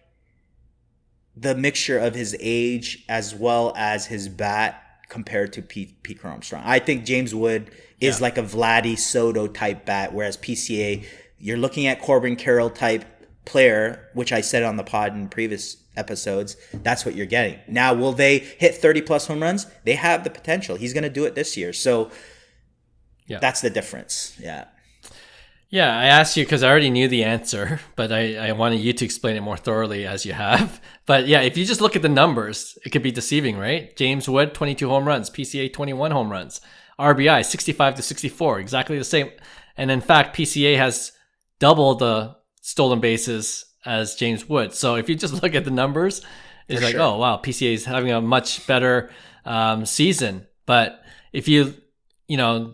the mixture of his age as well as his bat compared to Pete Crow Armstrong. I think James Wood is like a Vladdy Soto type bat, whereas PCA, you're looking at Corbin Carroll type player, which I said on the pod in previous episodes. That's what you're getting. Now, will they hit 30 plus home runs? They have the potential. He's going to do it this year. So that's the difference. Yeah.
Yeah, I asked you because I already knew the answer, but I wanted you to explain it more thoroughly as you have. But yeah, if you just look at the numbers, it could be deceiving, right? James Wood, 22 home runs, PCA, 21 home runs, RBI, 65 to 64, exactly the same. And in fact, PCA has double the stolen bases as James Wood. So if you just look at the numbers, it's like, oh, wow, PCA is having a much better season. But if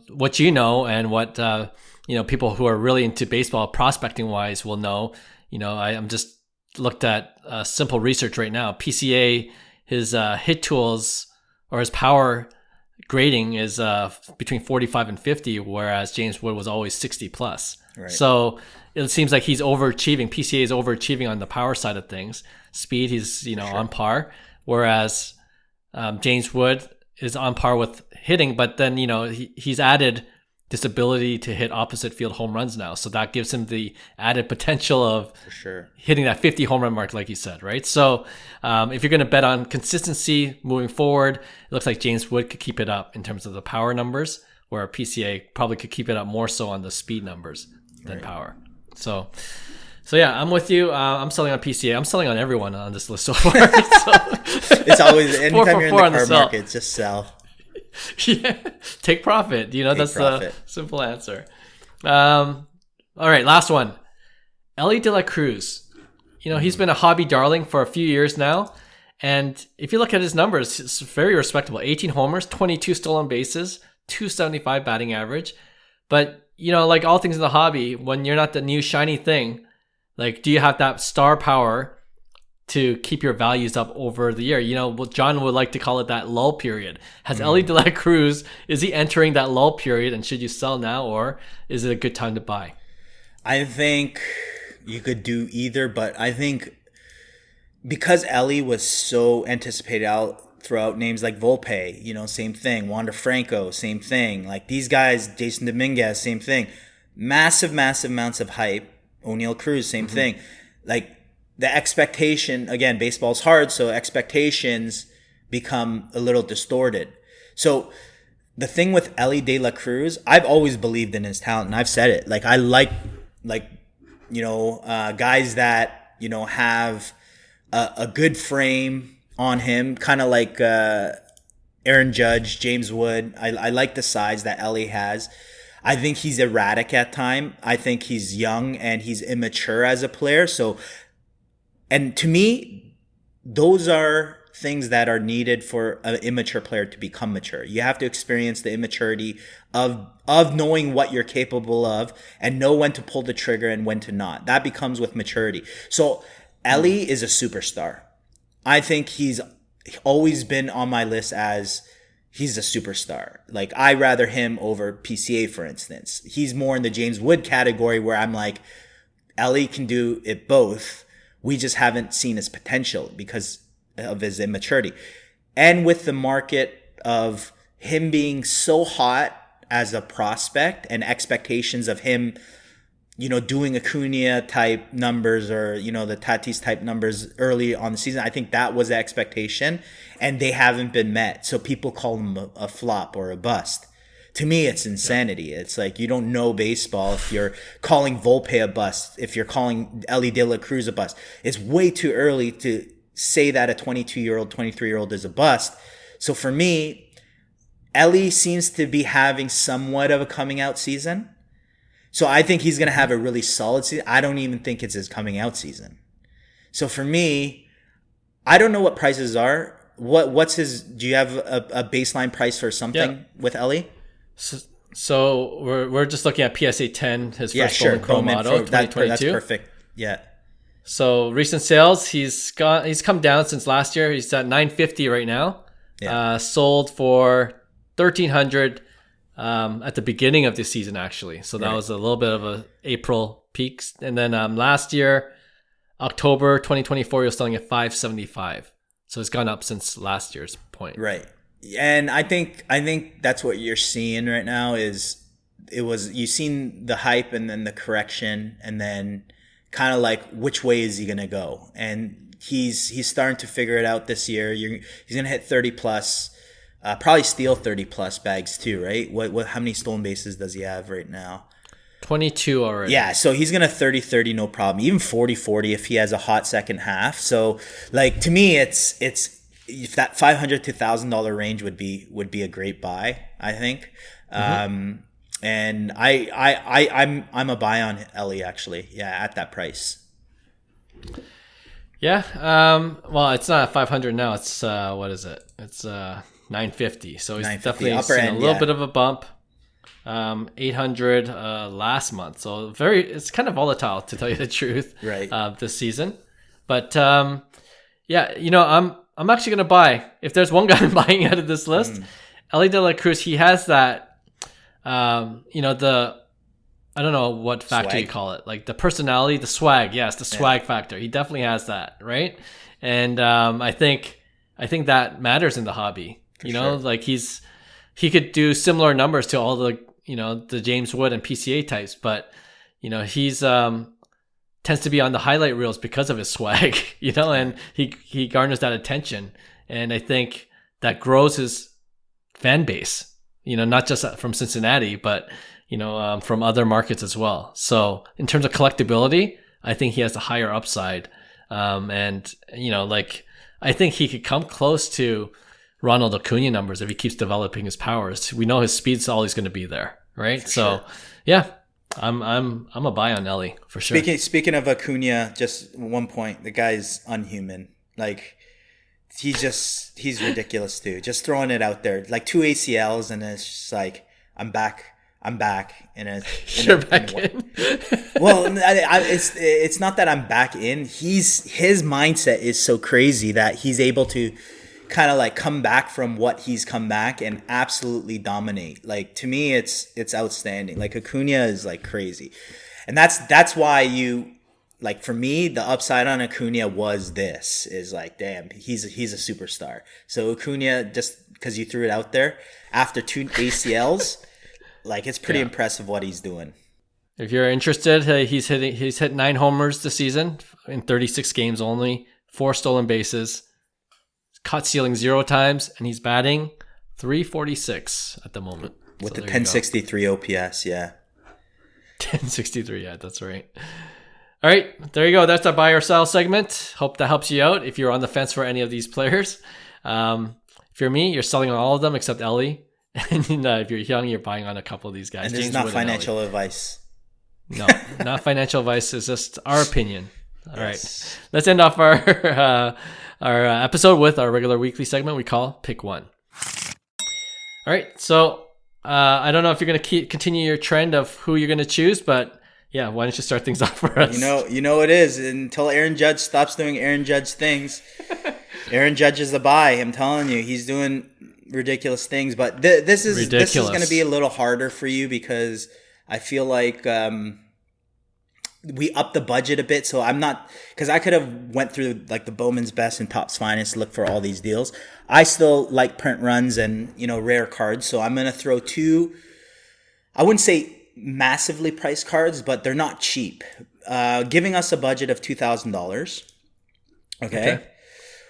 what and what people who are really into baseball prospecting wise will know, I'm just looked at simple research right now. PCA, his hit tools or his power grading is between 45 and 50, whereas James Wood was always 60 plus. Right. So it seems like he's overachieving. PCA is overachieving on the power side of things. Speed, he's on par, whereas James Wood is on par with hitting, but then he's added this ability to hit opposite field home runs now. So that gives him the added potential of hitting that 50 home run mark, like you said, right? So if you're going to bet on consistency moving forward, it looks like James Wood could keep it up in terms of the power numbers, where PCA probably could keep it up more so on the speed numbers than power. So yeah, I'm with you. I'm selling on PCA. I'm selling on everyone on this list so far.
It's always anytime you're in the car
sell.
market, just sell.
Yeah, take profit. That's the simple answer. All right, last one. Ellie De La Cruz. He's been a hobby darling for a few years now. And if you look at his numbers, it's very respectable. 18 homers, 22 stolen bases, 275 batting average. But, like all things in the hobby, when you're not the new shiny thing, like, do you have that star power to keep your values up over the year? John would like to call it that lull period. Has Ellie De La Cruz, is he entering that lull period, and should you sell now, or is it a good time to buy?
I think you could do either, but I think because Ellie was so anticipated out throughout names like Volpe, same thing. Wander Franco, same thing. Like these guys, Jason Dominguez, same thing. Massive amounts of hype. O'Neal Cruz, same thing. Like the expectation, again, baseball's hard, so expectations become a little distorted. So the thing with Ellie De La Cruz, I've always believed in his talent, and I've said it. Like I like guys that have a good frame on him, kind of like Aaron Judge, James Wood. I like the size that Ellie has. I think he's erratic at time. I think he's young and he's immature as a player. So, and to me, those are things that are needed for an immature player to become mature. You have to experience the immaturity of knowing what you're capable of and know when to pull the trigger and when to not. That becomes with maturity. So Ellie is a superstar. I think he's always been on my list as he's a superstar. Like I rather him over PCA, for instance. He's more in the James Wood category where I'm like, Ellie can do it both. We just haven't seen his potential because of his immaturity. And with the market of him being so hot as a prospect and expectations of him, doing Acuna type numbers or, the Tatis type numbers early on the season, I think that was the expectation and they haven't been met. So people call him a flop or a bust. To me, it's insanity. It's like you don't know baseball if you're calling Volpe a bust, if you're calling Ellie De La Cruz a bust. It's way too early to say that a 22-year-old, 23-year-old is a bust. So for me, Ellie seems to be having somewhat of a coming out season. So I think he's going to have a really solid season. I don't even think it's his coming out season. So for me, I don't know what prices are. What's his, do you have a baseline price for something with Ellie?
So we're just looking at PSA 10, his first Golden Chrome Auto, 2022.
That's perfect. Yeah.
So recent sales, he's come down since last year. He's at $950 right now. Yeah. Sold for $1,300 at the beginning of the season, actually. So that was a little bit of a April peaks. And then last year, October 2024, he was selling at $575. So it's gone up since last year's point.
Right. And I think that's what you're seeing right now is you've seen the hype and then the correction and then kind of like which way is he going to go? And he's starting to figure it out this year. He's going to hit 30 plus, probably steal 30 plus bags too, right? How many stolen bases does he have right now?
22 already.
Yeah, so he's going to 30-30 no problem. Even 40-40 if he has a hot second half. So like to me it's if that $500 to $1,000 range would be a great buy, I think. And I'm a buy on Ellie actually. Yeah, at that price.
Yeah. Well, it's not 500 now. It's what is it? It's 950. So he's definitely seen a little bit of a bump. 800 last month. So it's kind of volatile to tell you the truth.
Right.
This season, but yeah, I'm actually gonna buy. If there's one guy I'm buying out of this list, Ellie De La Cruz. He has that. I don't know what factor you call it, like the personality, the swag. Yes, the swag factor. He definitely has that, right? And I think that matters in the hobby. Sure. Like he could do similar numbers to all the the James Wood and PCA types, but he's tends to be on the highlight reels because of his swag, and he garners that attention, and I think that grows his fan base. not just from Cincinnati, but, from other markets as well. So in terms of collectability, I think he has a higher upside. And, I think he could come close to Ronald Acuna numbers if he keeps developing his powers. We know his speed's always going to be there, right?
Sure.
Yeah, I'm a buy on Ellie for sure.
Speaking of Acuna, just one point, the guy's unhuman. Like, he's ridiculous too. Just throwing it out there, like 2 ACLs, and it's just like, I'm back. You're back in. Well, it's not that I'm back in. His mindset is so crazy that he's able to kind of like come back from what he's come back and absolutely dominate. Like, to me, it's outstanding. Like, Acuna is like crazy, and that's why like, for me, the upside on Acuna is like, damn, he's a superstar. So Acuna, just because you threw it out there after 2 ACLs. Like, it's pretty impressive what he's doing.
If you're interested, he's hit 9 homers this season in 36 games only, 4 stolen bases, caught stealing 0 times, and he's batting .346 at the moment.
With the 1063 OPS, yeah.
1063, yeah, that's right. All right, there you go. That's our buy or sell segment. Hope that helps you out if you're on the fence for any of these players. If you're me, you're selling on all of them except Ellie. And if you're young, you're buying on a couple of these guys.
And this is not financial advice.
No, not financial advice. It's just our opinion. All right. Let's end off our episode with our regular weekly segment we call Pick One. All right. So I don't know if you're going to continue your trend of who you're going to choose, but yeah, why don't you start things off for us?
You know it is. Until Aaron Judge stops doing Aaron Judge things, Aaron Judge is the buy. I'm telling you, he's doing ridiculous things, but this is going to be a little harder for you because I feel like we upped the budget a bit. So I'm not, because I could have went through like the Bowman's Best and Topps Finest to look for all these deals. I still like print runs and rare cards, so I'm going to throw 2. I wouldn't say massively priced cards, but they're not cheap. Giving us a budget of $2,000. Okay,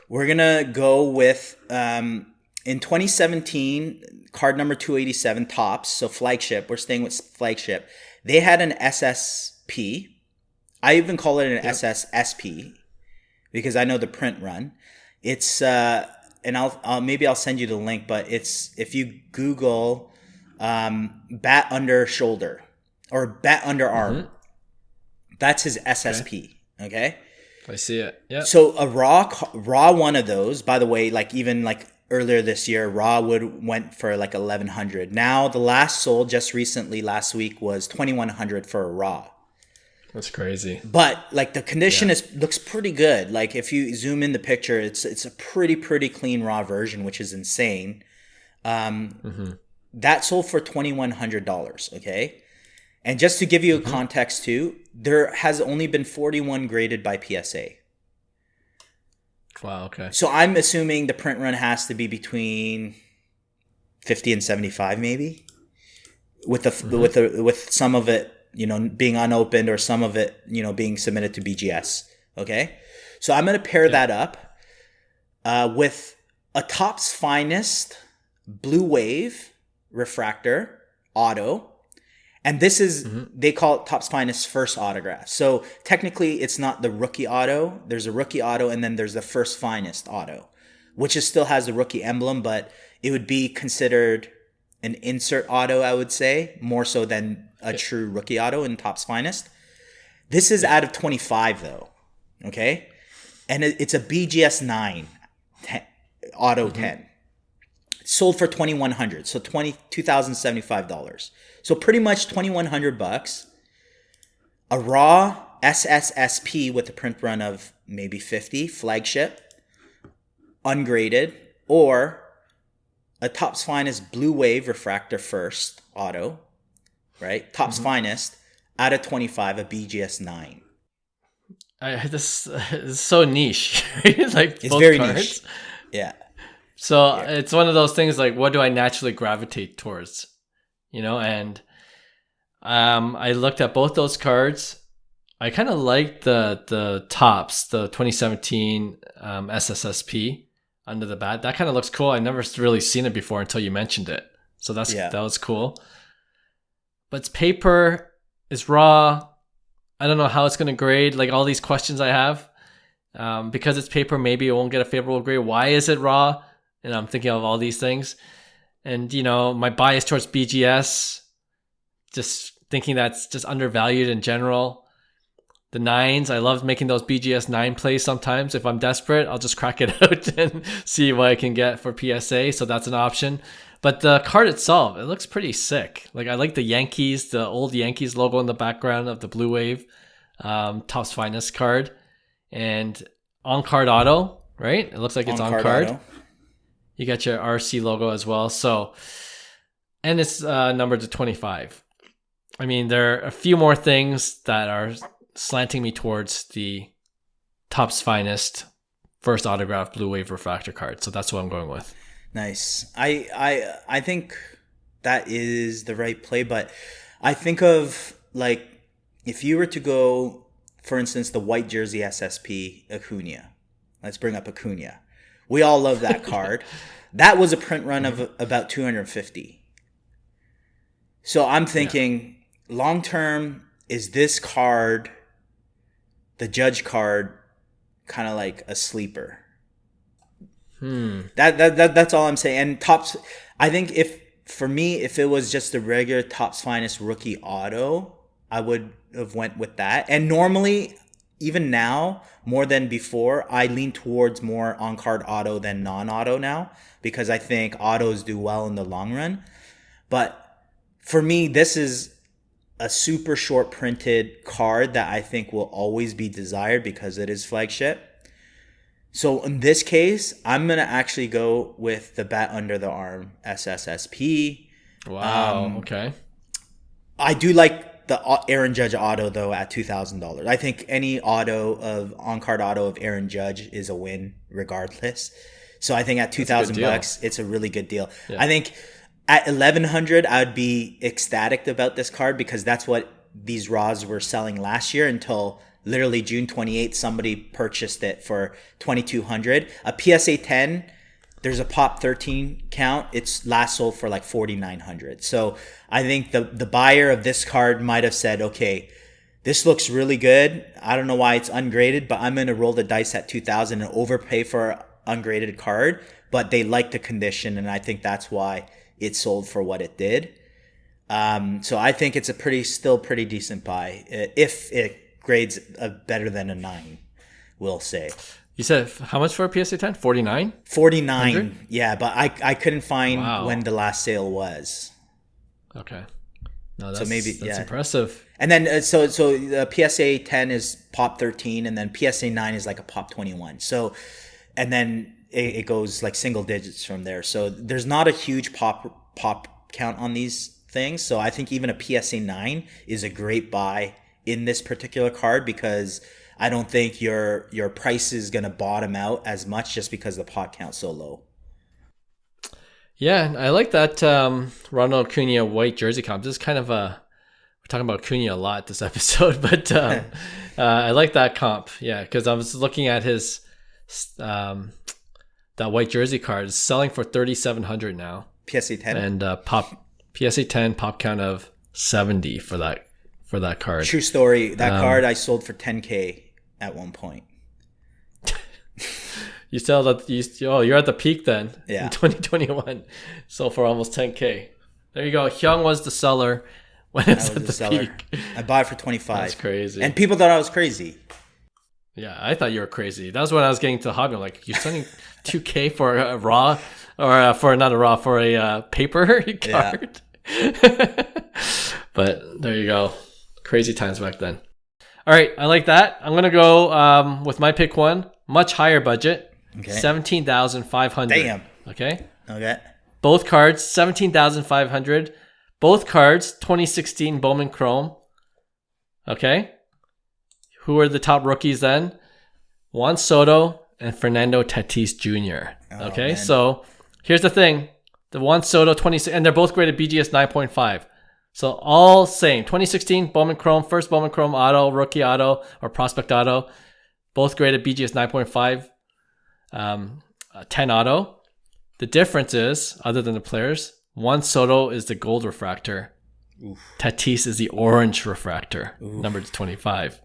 we're gonna go with in 2017, card number 287, Topps, so flagship. We're staying with flagship. They had an SSP. I even call it an SSSP because I know the print run. It's and I'll send you the link, but it's, if you Google bat under shoulder or bat under arm, that's his SSP. Okay.
I see it. Yeah.
So a raw one of those, by the way, like even like earlier this year, raw went for like 1,100. Now the last sold just recently last week was 2,100 for a raw.
That's crazy.
But like the condition looks pretty good. Like if you zoom in the picture, it's a pretty clean raw version, which is insane. That sold for $2,100. Okay. And just to give you a context too, there has only been 41 graded by PSA.
Wow. Okay.
So I'm assuming the print run has to be between 50 and 75, maybe, with some of it, being unopened, or some of it, being submitted to BGS. Okay. So I'm going to pair that up with a Topps Finest Blue Wave refractor auto. And this is, they call it Topps Finest first autograph. So technically it's not the rookie auto. There's a rookie auto and then there's the first Finest auto, which still has the rookie emblem, but it would be considered an insert auto, I would say, more so than a true rookie auto in Topps Finest. This is out of 25 though. Okay. And it's a BGS 9 auto 10. Sold for $2,100, so $2,075. So pretty much $2,100. A raw SSSP with a print run of maybe 50, flagship, ungraded, or a Topps Finest Blue Wave refractor first auto, right? Topps Finest out of 25, a BGS 9.
This is so niche. Like
it's very niche. Yeah.
So it's one of those things like, what do I naturally gravitate towards? And I looked at both those cards. I kind of liked the Topps, the 2017 SSSP under the bat. That kind of looks cool. I never really seen it before until you mentioned it. So that was cool. But it's paper, it's raw. I don't know how it's going to grade. Like all these questions I have. Because it's paper, maybe it won't get a favorable grade. Why is it raw? And I'm thinking of all these things. And, my bias towards BGS, just thinking that's just undervalued in general. The 9s, I love making those BGS 9 plays sometimes. If I'm desperate, I'll just crack it out and see what I can get for PSA. So that's an option. But the card itself, it looks pretty sick. Like I like the Yankees, the old Yankees logo in the background of the Blue Wave Topps Finest card. And on-card auto, right? It looks like it's on-card. You got your RC logo as well. So, and it's numbered to 25. I mean, there are a few more things that are slanting me towards the Topps Finest first autograph Blue Wave refractor card. So that's what I'm going with.
Nice. I think that is the right play, but I think of like if you were to go, for instance, the white jersey SSP Acuna. Let's bring up Acuna. We all love that card. That was a print run of about 250. So I'm thinking long term, is this card, the Judge card, kind of like a sleeper? That's all I'm saying. And Topps, I think if it was just a regular Topps Finest rookie auto, I would have went with that. And normally, even now, more than before, I lean towards more on-card auto than non-auto now because I think autos do well in the long run. But for me, this is a super short printed card that I think will always be desired because it is flagship. So in this case, I'm going to actually go with the Bat Under the Arm SSSP.
Wow, okay.
I do like the Aaron Judge auto, though, at $2,000. I think any on-card auto of Aaron Judge is a win regardless. So I think at $2,000, it's a really good deal. Yeah. I think at $1,100, I would be ecstatic about this card because that's what these Raws were selling last year until literally June 28th, somebody purchased it for $2,200. A PSA 10, there's a Pop 13 count. It's last sold for like $4,900. So I think the buyer of this card might have said, okay, this looks really good. I don't know why it's ungraded, but I'm going to roll the dice at $2,000 and overpay for an ungraded card. But they like the condition, and I think that's why it sold for what it did. So I think it's still pretty decent buy if it grades better than a 9, we'll say.
You said how much for a PSA 10? 49?
49,
100?
Yeah, but I couldn't find when the last sale was.
Okay. No, that's impressive.
And then so the PSA 10 is Pop 13, and then PSA 9 is like a Pop 21. So, and then it goes like single digits from there. So there's not a huge pop count on these things. So I think even a PSA 9 is a great buy in this particular card because I don't think your price is going to bottom out as much just because the pot count's so low.
Yeah, I like that Ronald Acuna white jersey comp. This is kind of we're talking about Acuna a lot this episode, but I like that comp. Yeah, because I was looking at his that white jersey card is selling for $3,700 now.
PSA 10
and PSA 10 pop count of 70 for that card.
True story. That card I sold for $10K at one point.
You sell that? You're at the peak then.
Yeah.
In 2021, sold for almost $10K. There you go. Hyung was the seller when it was at the peak.
I bought it for $25. That's
crazy.
And people thought I was crazy.
Yeah, I thought you were crazy. That was when I was getting to the hobby. I'm like, you're selling $2K for a raw, or for not a raw, for a paper card. Yeah. But there you go. Crazy times back then. All right, I like that. I'm gonna go with my pick one, much higher budget, okay. $17,500.
Damn.
Okay.
Okay.
Both cards, $17,500. Both cards, 2016 Bowman Chrome. Okay. Who are the top rookies then? Juan Soto and Fernando Tatis Jr. Okay, man. So here's the thing: the Juan Soto 26, and they're both graded BGS 9.5. So all same. 2016 Bowman Chrome, first Bowman Chrome auto, rookie auto, or prospect auto. Both graded BGS 9.5, 10 auto. The difference is, other than the players, Juan Soto is the gold refractor.
Oof.
Tatis is the orange refractor,
Oof.
number 25.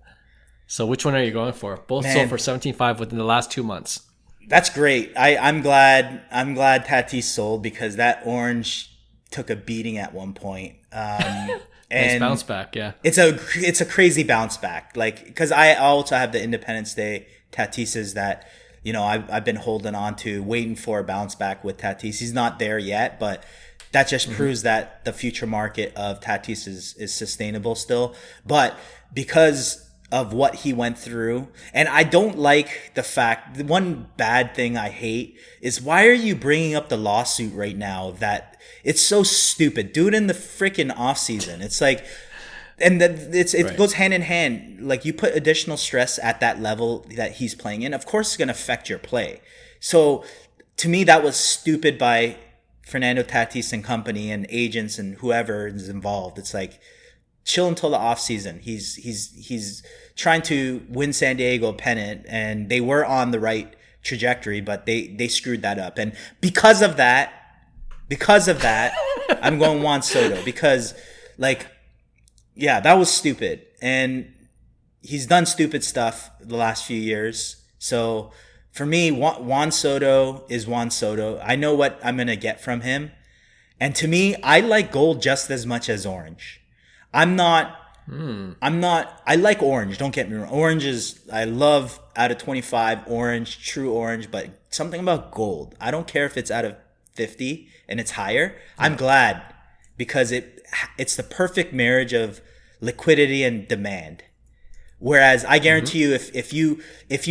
So which one are you going for? Both
Man.
sold for 17.5 within the last 2 months.
That's great. I'm glad Tatis sold, because that orange took a beating at one point.
Nice
And
bounce back, yeah.
it's a crazy bounce back. Like, because I also have the Independence Day Tatises that, you know, I've been holding on to, waiting for a bounce back with Tatis. He's not there yet, but that just proves that the future market of Tatis is sustainable still. But because of what he went through, and I don't like the fact, the one bad thing I hate is, why are you bringing up the lawsuit right now? That it's so stupid. Do it in the freaking off season. It's like, and it
Right.
goes hand in hand. Like, you put additional stress at that level that he's playing in, of course it's going to affect your play. So to me, that was stupid by Fernando Tatis and company and agents and whoever is involved. It's like, chill until the off season. He's trying to win San Diego pennant, and they were on the right trajectory, but they screwed that up. And because of that, I'm going Juan Soto, because, like, yeah, that was stupid. And he's done stupid stuff the last few years. So for me, Juan Soto is Juan Soto. I know what I'm going to get from him. And to me, I like gold just as much as orange. I like orange. Don't get me wrong. Orange is, I love out of 25, orange, true orange, but something about gold. I don't care if it's out of 50 and it's higher. I'm glad, because it's the perfect marriage of liquidity and demand. Whereas I guarantee you, if you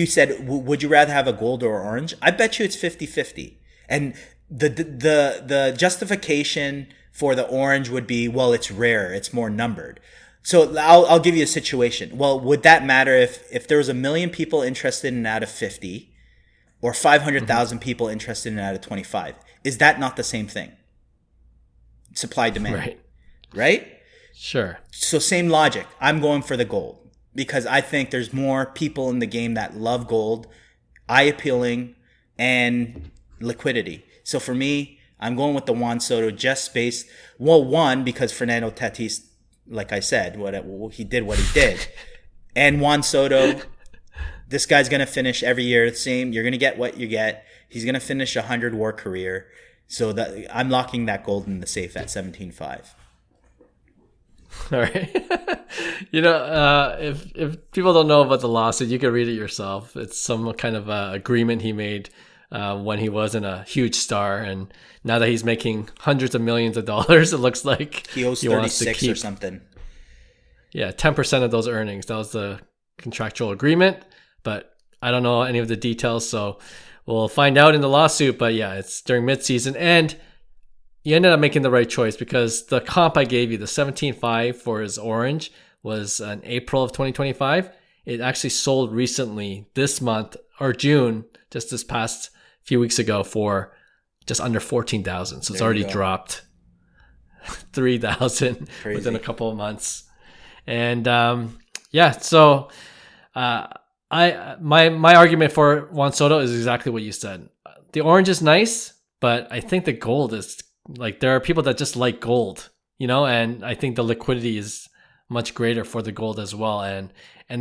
said, would you rather have a gold or orange? I bet you it's 50-50. And the justification for the orange would be, well, it's rare, it's more numbered. So I'll give you a situation. Well, would that matter if there was 1 million people interested in out of 50, or 500,000 people interested in out of 25? Is that not the same thing? Supply demand, right?
Sure.
So same logic. I'm going for the gold, because I think there's more people in the game that love gold, eye appealing, and liquidity. So for me, I'm going with the Juan Soto, just based, well, one, because Fernando Tatis, like I said, he did what he did. And Juan Soto, this guy's going to finish every year the same. You're going to get what you get. He's going to finish a 100-war career. So that I'm locking that gold in the safe at 17.5.
All right. If people don't know about the lawsuit, you can read it yourself. It's some kind of agreement he made when he wasn't a huge star, and now that he's making hundreds of millions of dollars, it looks like
he owes 36 or something.
Yeah, 10% of those earnings. That was the contractual agreement, but I don't know any of the details, so we'll find out in the lawsuit. But yeah, it's during midseason, and you ended up making the right choice, because the comp I gave you, the 17.5 for his orange, was in April of 2025. It actually sold recently this month, or June, just this past few weeks ago, for just under 14,000. So it's already dropped 3,000 within a couple of months. And so my argument for Juan Soto is exactly what you said. The orange is nice, but I think the gold is, like, there are people that just like gold, and I think the liquidity is much greater for the gold as well. And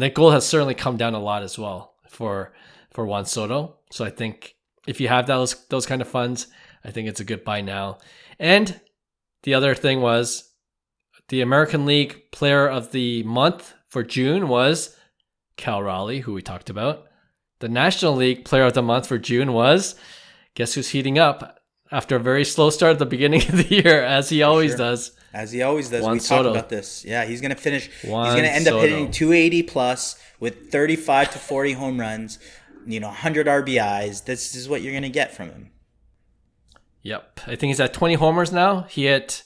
the gold has certainly come down a lot as well for Juan Soto. So I think if you have those kind of funds, I think it's a good buy now. And the other thing was, the American League Player of the Month for June was Cal Raleigh, who we talked about. The National League Player of the Month for June was, guess who's heating up after a very slow start at the beginning of the year, as he always does.
As he always does.
Juan
we
Soto.
talked about this. Yeah, he's going to finish. He's
Juan
going to end up
Soto.
hitting 280 plus with 35 to 40 home runs, 100 RBIs. This is what you're going to get from him.
Yep. I think he's at 20 homers now. He hit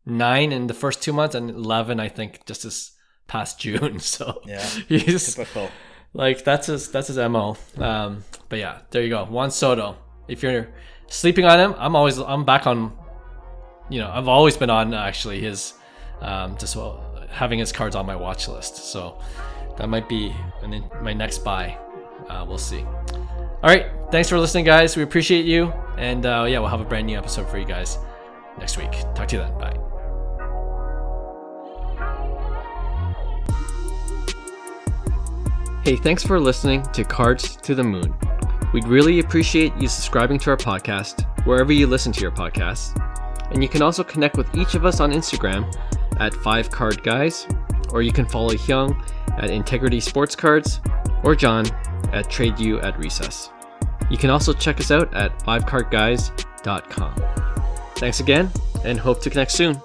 9 in the first 2 months and 11, I think, just this past June. So
yeah,
he's
typical.
Like, that's his MO. But yeah, there you go. Juan Soto. If you're sleeping on him, I'm back on, I've always been on actually his, having his cards on my watch list. So that might be my next buy. We'll see. All right. Thanks for listening, guys. We appreciate you. And we'll have a brand new episode for you guys next week. Talk to you then. Bye. Hey, thanks for listening to Cards to the Moon. We'd really appreciate you subscribing to our podcast wherever you listen to your podcasts. And you can also connect with each of us on Instagram at 5cardguys, or you can follow Hyung at Integrity Sports Cards, or John at TradeU at Recess. You can also check us out at 5cardguys.com. Thanks again, and hope to connect soon.